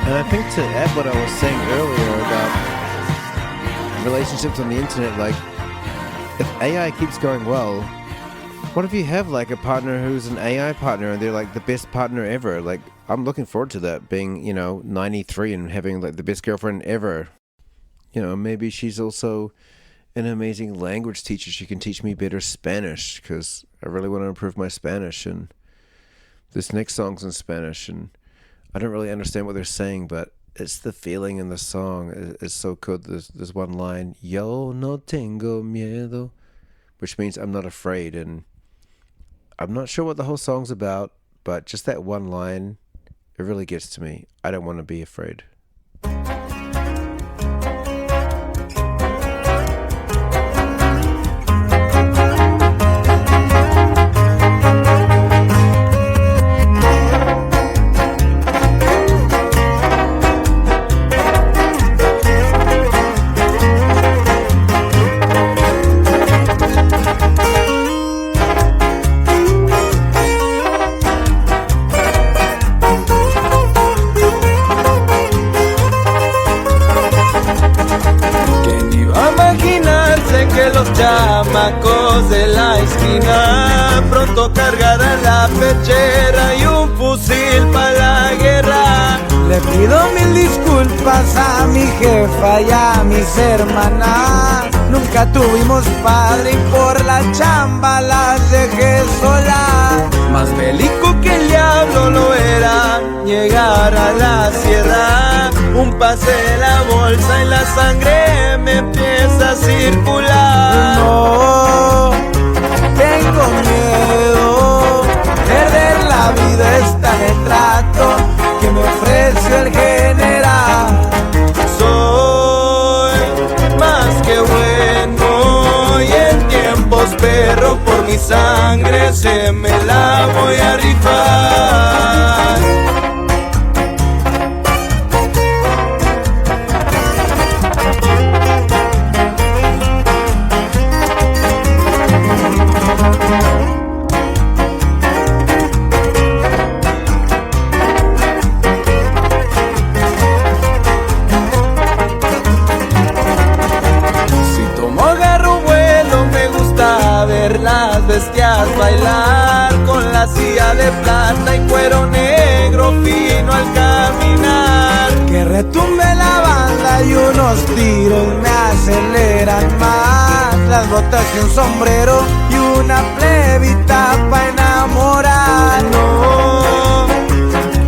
And I think to add what I was saying earlier about relationships on the internet, like, if AI keeps going well, what if you have like a partner who's an AI partner and they're like the best partner ever? Like, I'm looking forward to that, being, 93 and having like the best girlfriend ever. Maybe she's also an amazing language teacher. She can teach me better Spanish, because I really want to improve my Spanish. And this next song's in Spanish, and I don't really understand what they're saying, but it's the feeling in the song. It's so good. There's one line, Yo no tengo miedo, which means I'm not afraid. And I'm not sure what the whole song's about, but just that one line, it really gets to me. I don't want to be afraid. Chamacos de la esquina pronto cargarán la pechera y un fusil para la guerra. Le pido mil disculpas a mi jefa y a mis hermanas. Nunca tuvimos padre y por la chamba las dejé solas. Más bélico que el diablo lo era llegar a la sierra. Un pase de la bolsa y la sangre me empieza a circular. No, tengo miedo, perder la vida está en el trato que me ofrece el general. Soy más que bueno y en tiempos perro por mi sangre se me la voy a rifar. Las bestias bailar con la silla de plata y cuero negro fino al caminar. Que retumbe la banda y unos tiros me aceleran más. Las botas y un sombrero y una plebita pa' enamorar. No,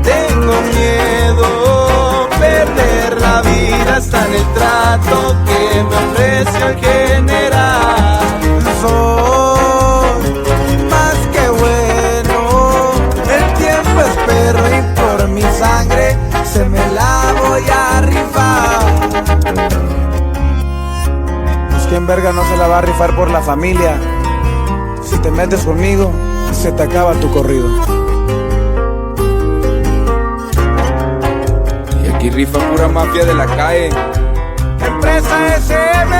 tengo miedo, perder la vida está en el trato que me ofrece el general. Soy más que bueno, el tiempo es perro y por mi sangre se me la voy a rifar. Pues quién verga no se la va a rifar por la familia. Si te metes conmigo, se te acaba tu corrido. Y aquí rifa pura mafia de la calle. Empresa SM.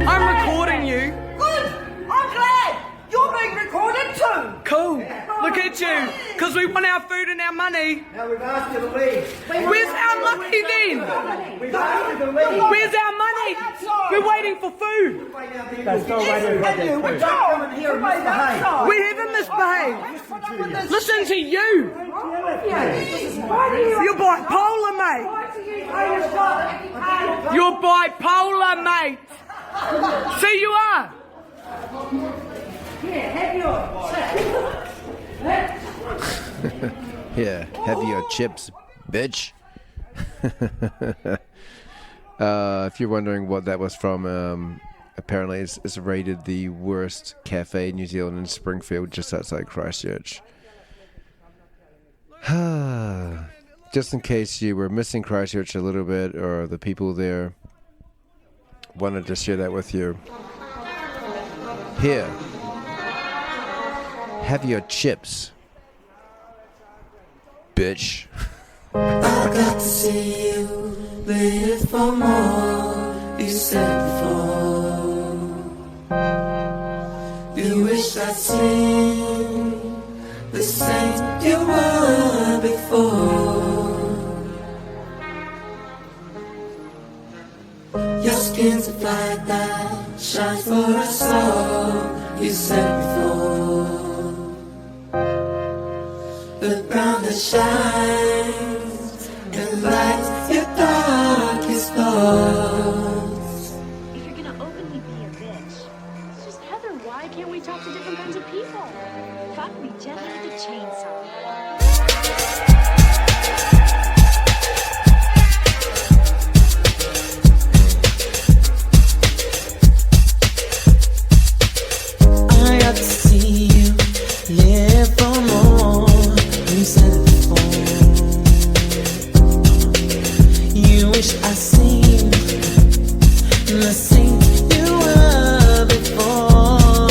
I'm recording you. Good. I'm glad. You're being recorded too. Cool. Look at you. Because we want our food and our money. Now we've asked you to leave. Where's our money then? We've asked you to leave. Where's our money? We're waiting for food. They're still waiting for their food. Don't come in here and misbehave. We haven't misbehaved. Listen to you. You're bipolar, mate. You're bipolar, mate. See, you are. Yeah, have your chips, bitch. If you're wondering what that was from, apparently it's rated the worst cafe in New Zealand in Springfield, just outside Christchurch. Just in case you were missing Christchurch a little bit, or the people there, wanted to share that with you. Here, have your chips, bitch. I got to see you, live for more, you said before. You wish I'd seen the saint you were before. Your skin's a flight that shines for us all. you said before. The ground that shines and lights your darkest flaws. If you're gonna openly be a bitch, it's just Heather. Why can't we talk to different kinds of people? Fuck me gently with a chainsaw. I got to see you live for more. You said it before. You wish I seen the saint you were before.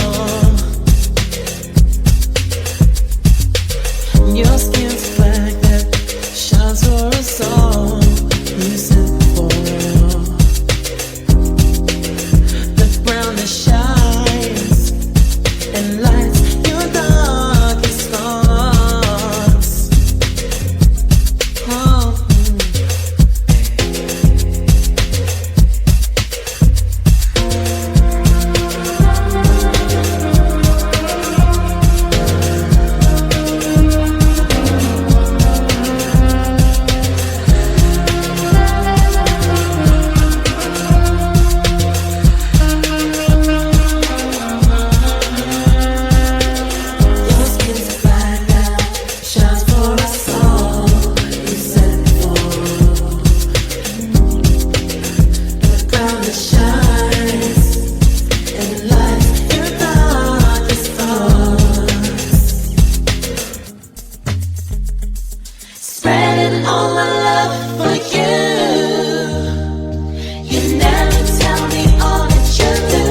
Your skin's black that shines for us all. You said it before. The brown that shines and lights your darkest thoughts. Oh. Your skin's black that shines for us all. You said it before. The ground that shines and lights your darkest thoughts. Spreading all my love for you. You never tell me all that you do.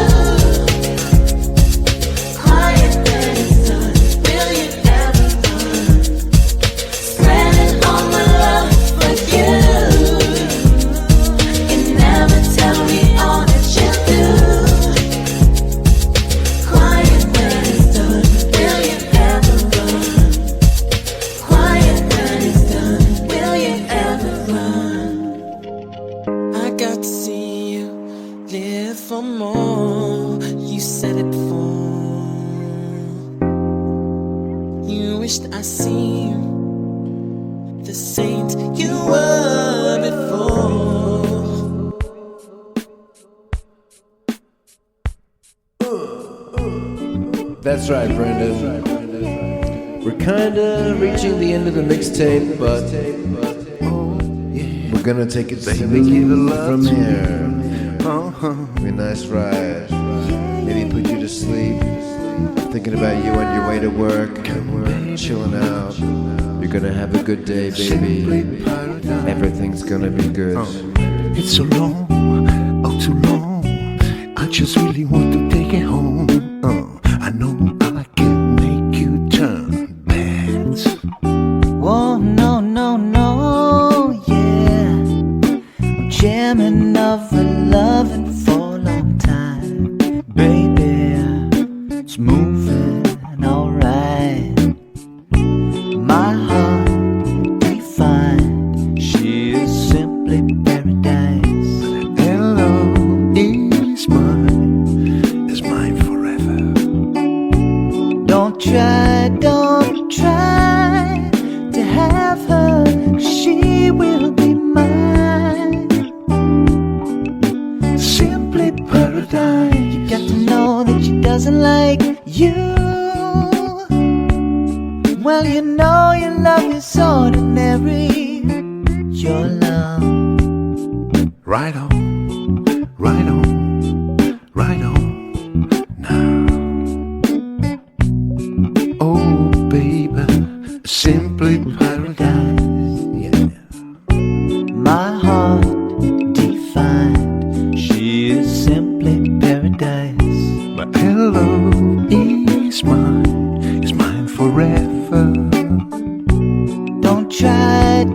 Quiet when it's done. Will you ever run? Spreading all my love for you. You never tell me all that you do. Quiet when it's done. Will you ever run? Quiet when it's done. Will you ever run? I got to see you live for more. You said it before. You wished I seen the saint you were before. That's right, Brendan. We're kinda reaching the end of the mixtape, but we're gonna take it smooth from here. Be a nice ride. Maybe put you to sleep. Thinking about you on your way to work. Chilling out. You're gonna have a good day, baby. Everything's gonna be good. It's so long, oh too long. I just really want to take it home. I know I can make you turn bad. Whoa, no, no, no, yeah. I'm jamming of a loving for a long time. Baby, it's moving alright. My heart defined. She is simply paradise. Hello, is mine forever. Don't try to have her. She will be mine. Simply paradise. You got to know that she doesn't like you. Well, you know your love is ordinary. Your love. Right on, right on, right on. Now, oh baby, simply paradise. Yeah. My heart defined. She is simply paradise. My hello is mine forever. Don't try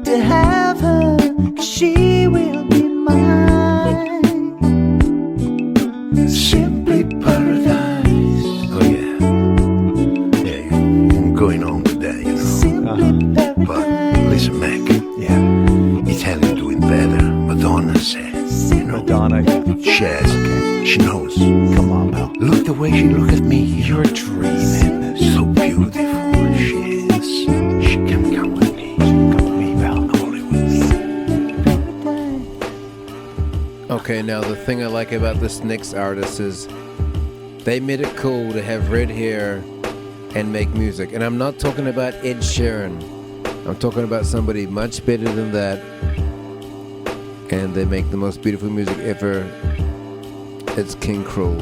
to have her. 'Cause she will be mine. Simply paradise. Oh yeah. Yeah, I'm going on with that, you know. Simply paradise. But listen, Mac. Yeah. Italian doing better. Madonna says. You know. Madonna. She knows. Now, the thing I like about this next artist is they made it cool to have red hair and make music. And I'm not talking about Ed Sheeran. I'm talking about somebody much better than that. And they make the most beautiful music ever. It's King Cruel.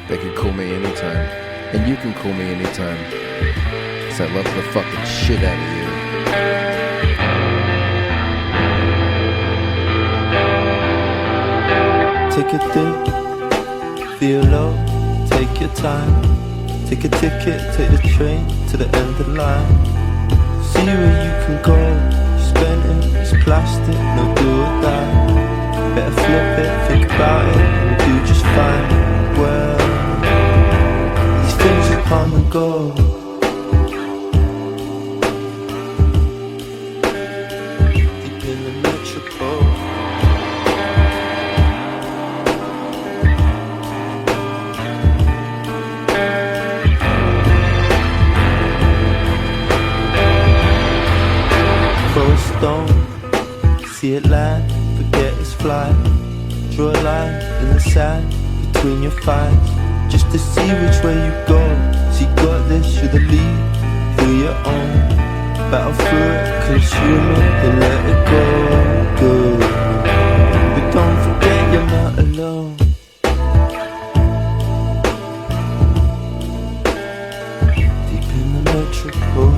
They can call me anytime. And you can call me anytime. So I love the fucking shit out of you. Take a think, feel low, take your time. Take a ticket, take the train to the end of the line. See where you can go, spend it, it's plastic, no do or die. Better flip it, think about it, and do just fine. Well, these things will come and go. Deep in the metropole. Stone, see it land, forget its flight. Draw a line in the sand between your thighs, just to see which way you go. So you got this, you're the lead, feel your own. Battle through it, consume it, then let it go. Good, but don't forget you're not alone. Deep in the metropole.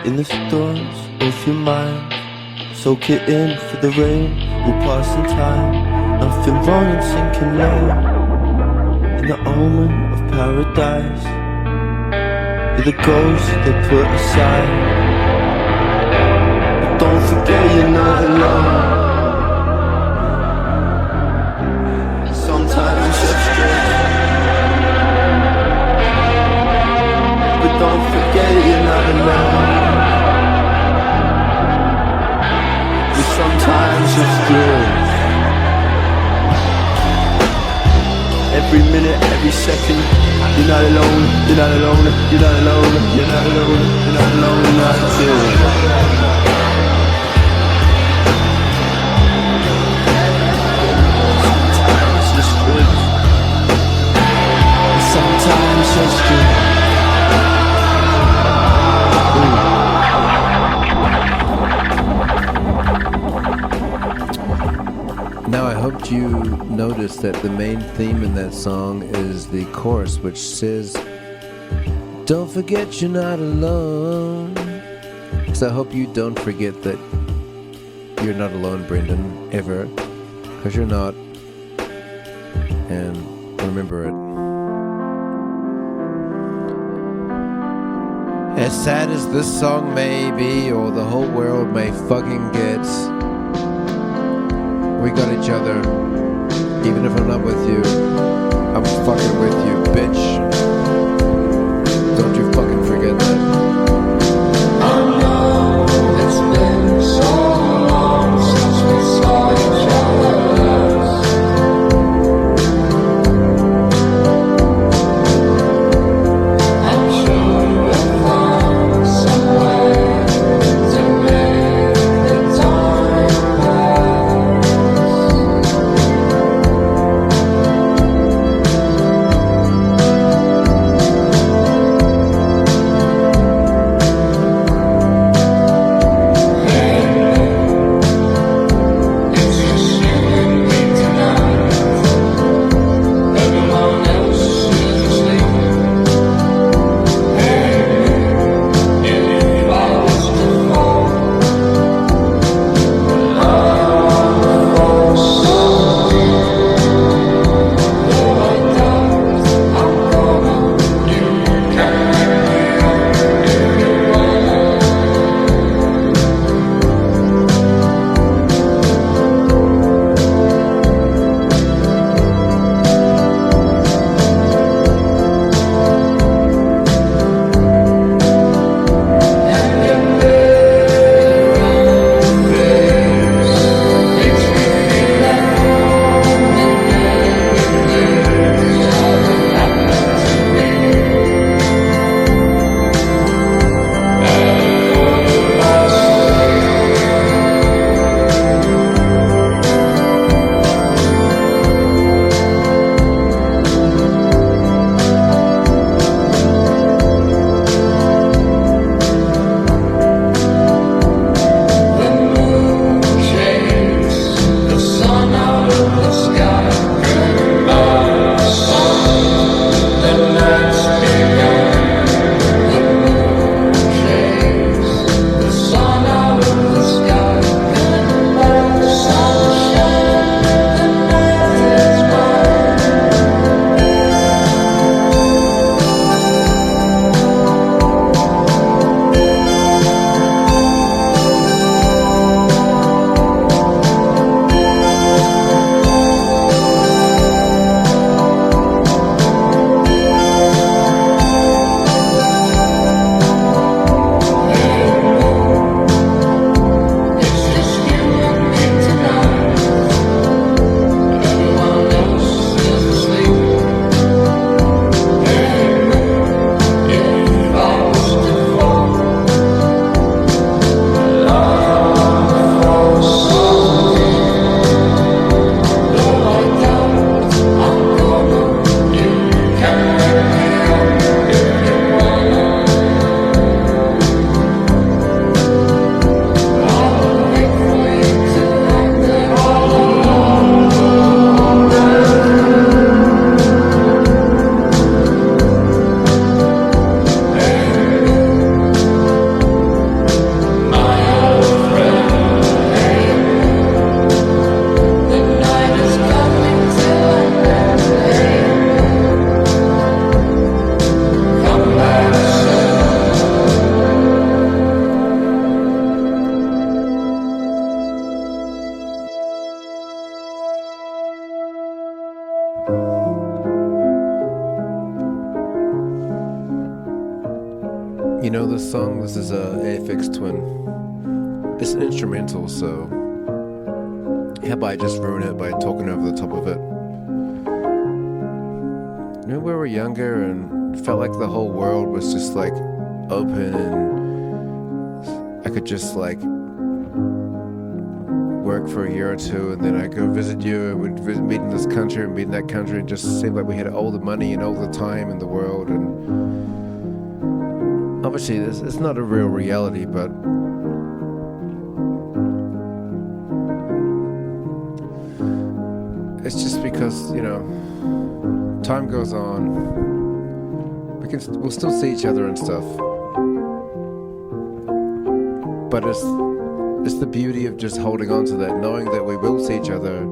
In the storms of your mind, soak it in for the rain will pass in time. Nothing wrong in sinking low in the omen of paradise. You're the ghost they put aside, but don't forget you're not alone. Sometimes it's just straight, but don't forget you're not alone. Sometimes it's good. Every minute, every second, you're not alone, you're not alone, you're not alone, you're not alone, you're not alone, not alone. Sometimes it's good. Sometimes it's good. Now, I hoped you noticed that the main theme in that song is the chorus, which says, "Don't forget you're not alone." So I hope you don't forget that you're not alone, Brendan, ever, because you're not. And remember it. As sad as this song may be, or the whole world may fucking get, we got each other. Even if I'm not with you, I'm fucking with you, bitch. Don't you fucking forget that. I know it's been so long since we saw each other last. I'm sure we'll find some way to make the time pass. You know this song? This is a Airfix Twin. It's an instrumental, so how about I just ruin it by talking over the top of it? You know, when we were younger and felt like the whole world was just like open and I could just like work for a year or two and then I'd go visit you and we'd meet in this country and meet in that country and just seemed like we had all the money and all the time in the world. And obviously it's not a real reality, but it's just because, you know, time goes on, we'll still see each other and stuff, but it's the beauty of just holding on to that, knowing that we will see each other.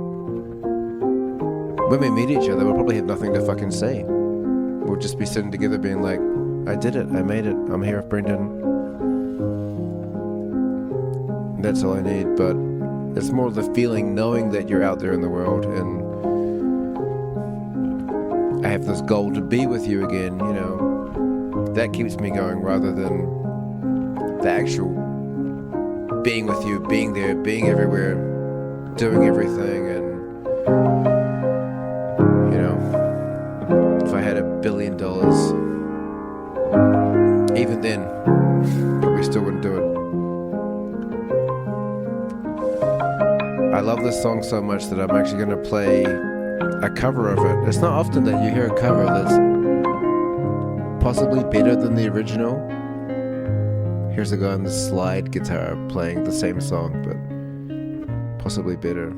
When we meet each other, we'll probably have nothing to fucking say. We'll just be sitting together being like, I did it, I made it, I'm here with Brendan. And that's all I need, but it's more the feeling, knowing that you're out there in the world and I have this goal to be with you again, you know, that keeps me going rather than the actual being with you, being there, being everywhere, doing everything. And you know, if I had $1 billion, even then probably still wouldn't do it. I love this song so much that I'm actually going to play a cover of it. It's not often that you hear a cover that's possibly better than the original. Here's a guy on the slide guitar playing the same song, but possibly better.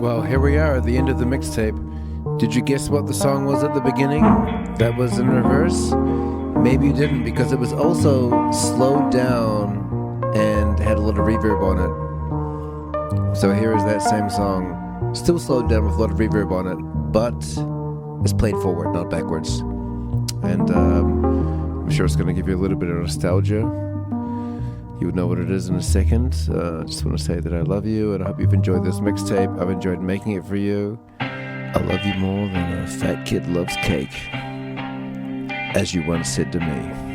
Well, here we are at the end of the mixtape. Did you guess what the song was at the beginning? That was in reverse? Maybe you didn't, because it was also slowed down and had a lot of reverb on it. So here is that same song, still slowed down with a lot of reverb on it, but it's played forward, not backwards. And I'm sure it's going to give you a little bit of nostalgia. You would know what it is in a second. I just want to say that I love you, and I hope you've enjoyed this mixtape. I've enjoyed making it for you. I love you more than a fat kid loves cake, as you once said to me.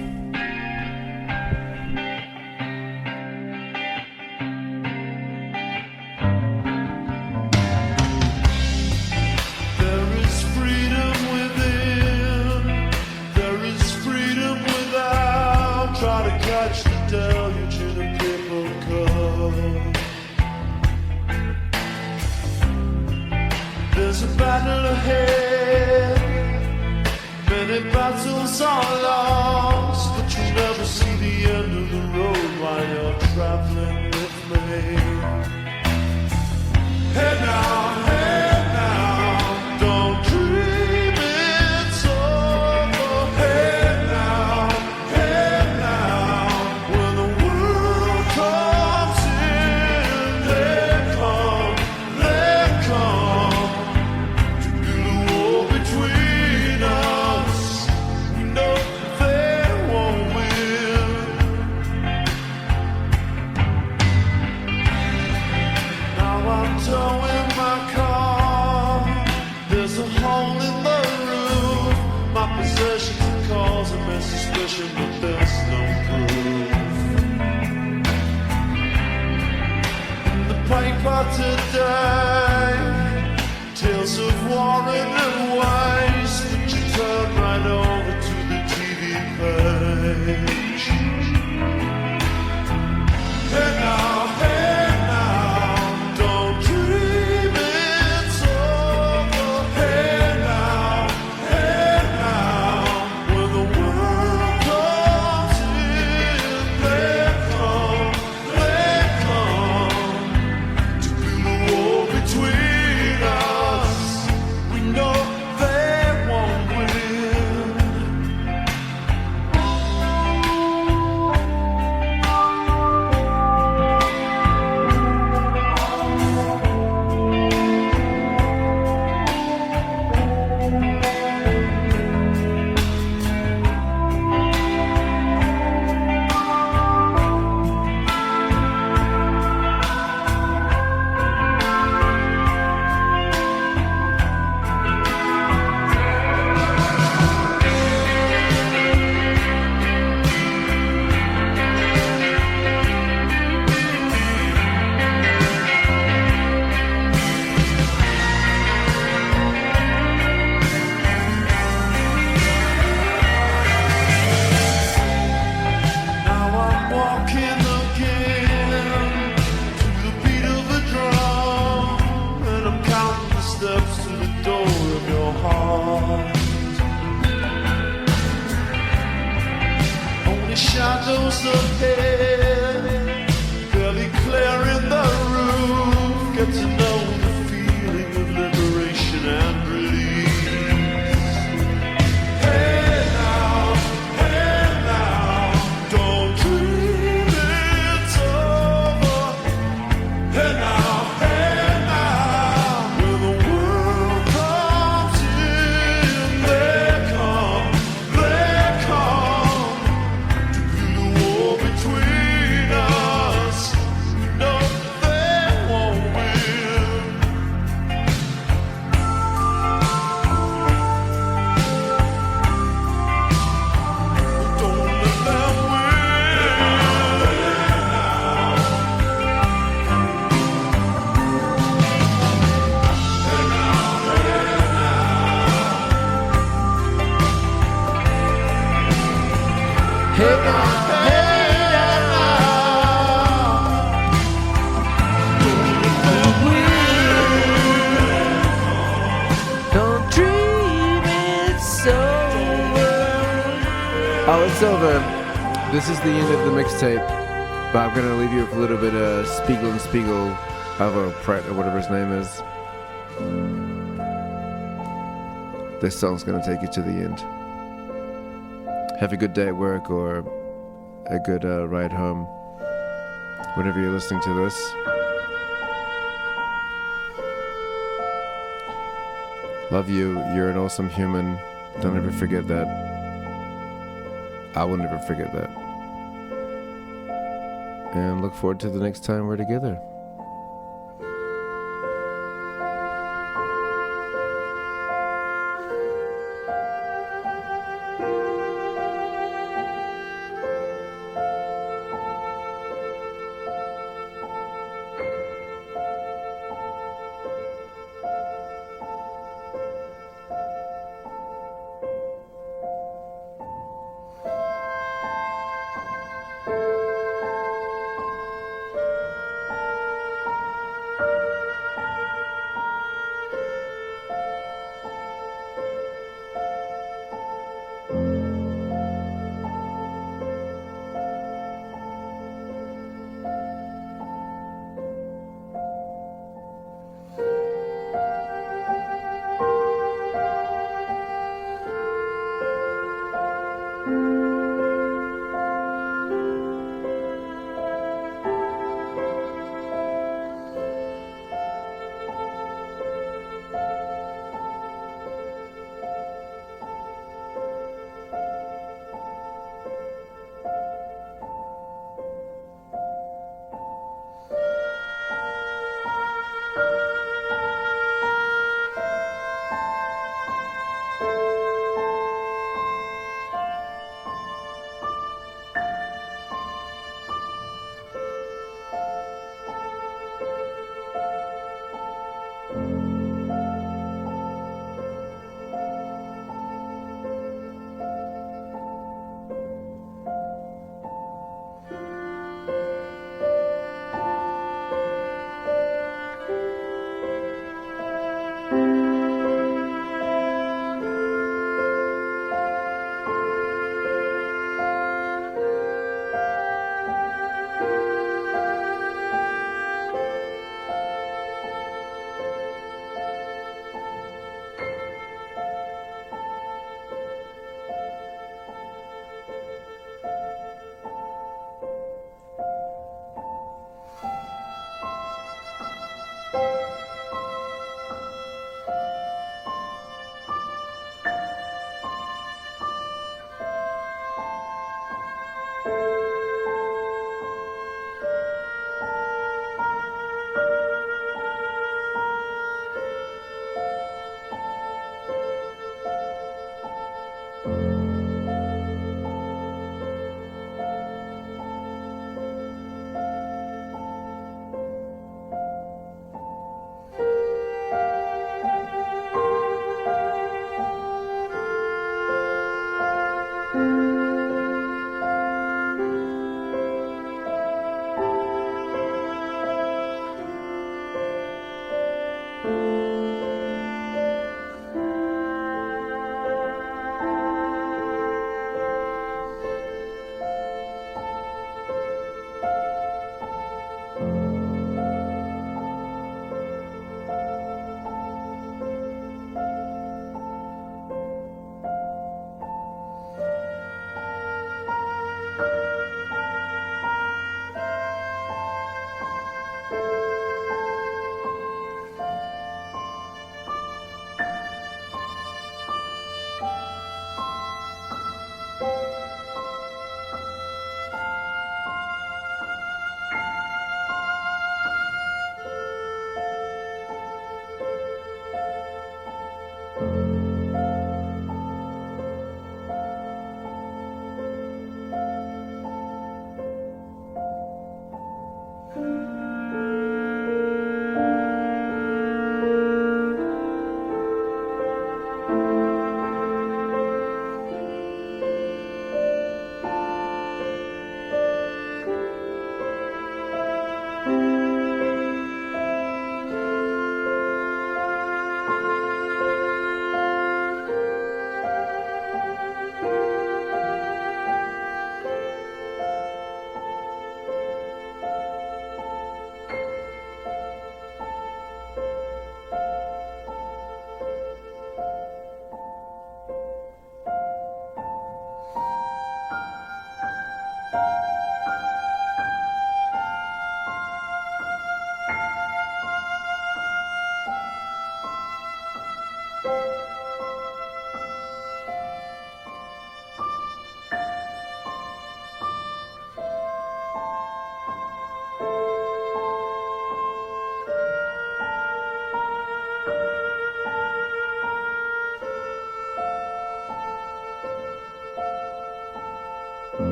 It's over. This is the end of the mixtape, but I'm going to leave you with a little bit of Spiegel and Spiegel, Alvaro Pratt or whatever his name is. This song's gonna take you to the end. Have a good day at work or a good ride home. Whenever you're listening to this. Love you. You're an awesome human. Don't ever forget that. I will never forget that. And look forward to the next time we're together.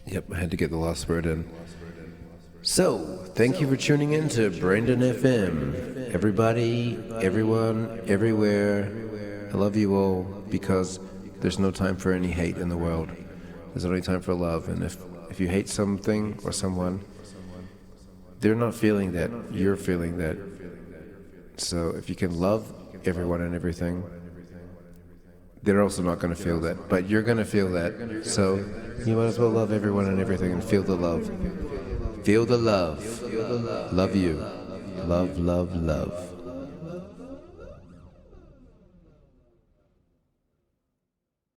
Yep, I had to get the last word in. So, thank you for tuning in to Brandon FM. Everybody, everyone, everywhere, I love you all because there's no time for any hate in the world. There's only time for love. And if you hate something or someone, they're not feeling that. You're feeling that. So if you can love everyone and everything, they're also not going to feel that. But you're going to feel that. So you might as well love everyone and everything and feel the love. Feel the love. Love you. Love, love, love.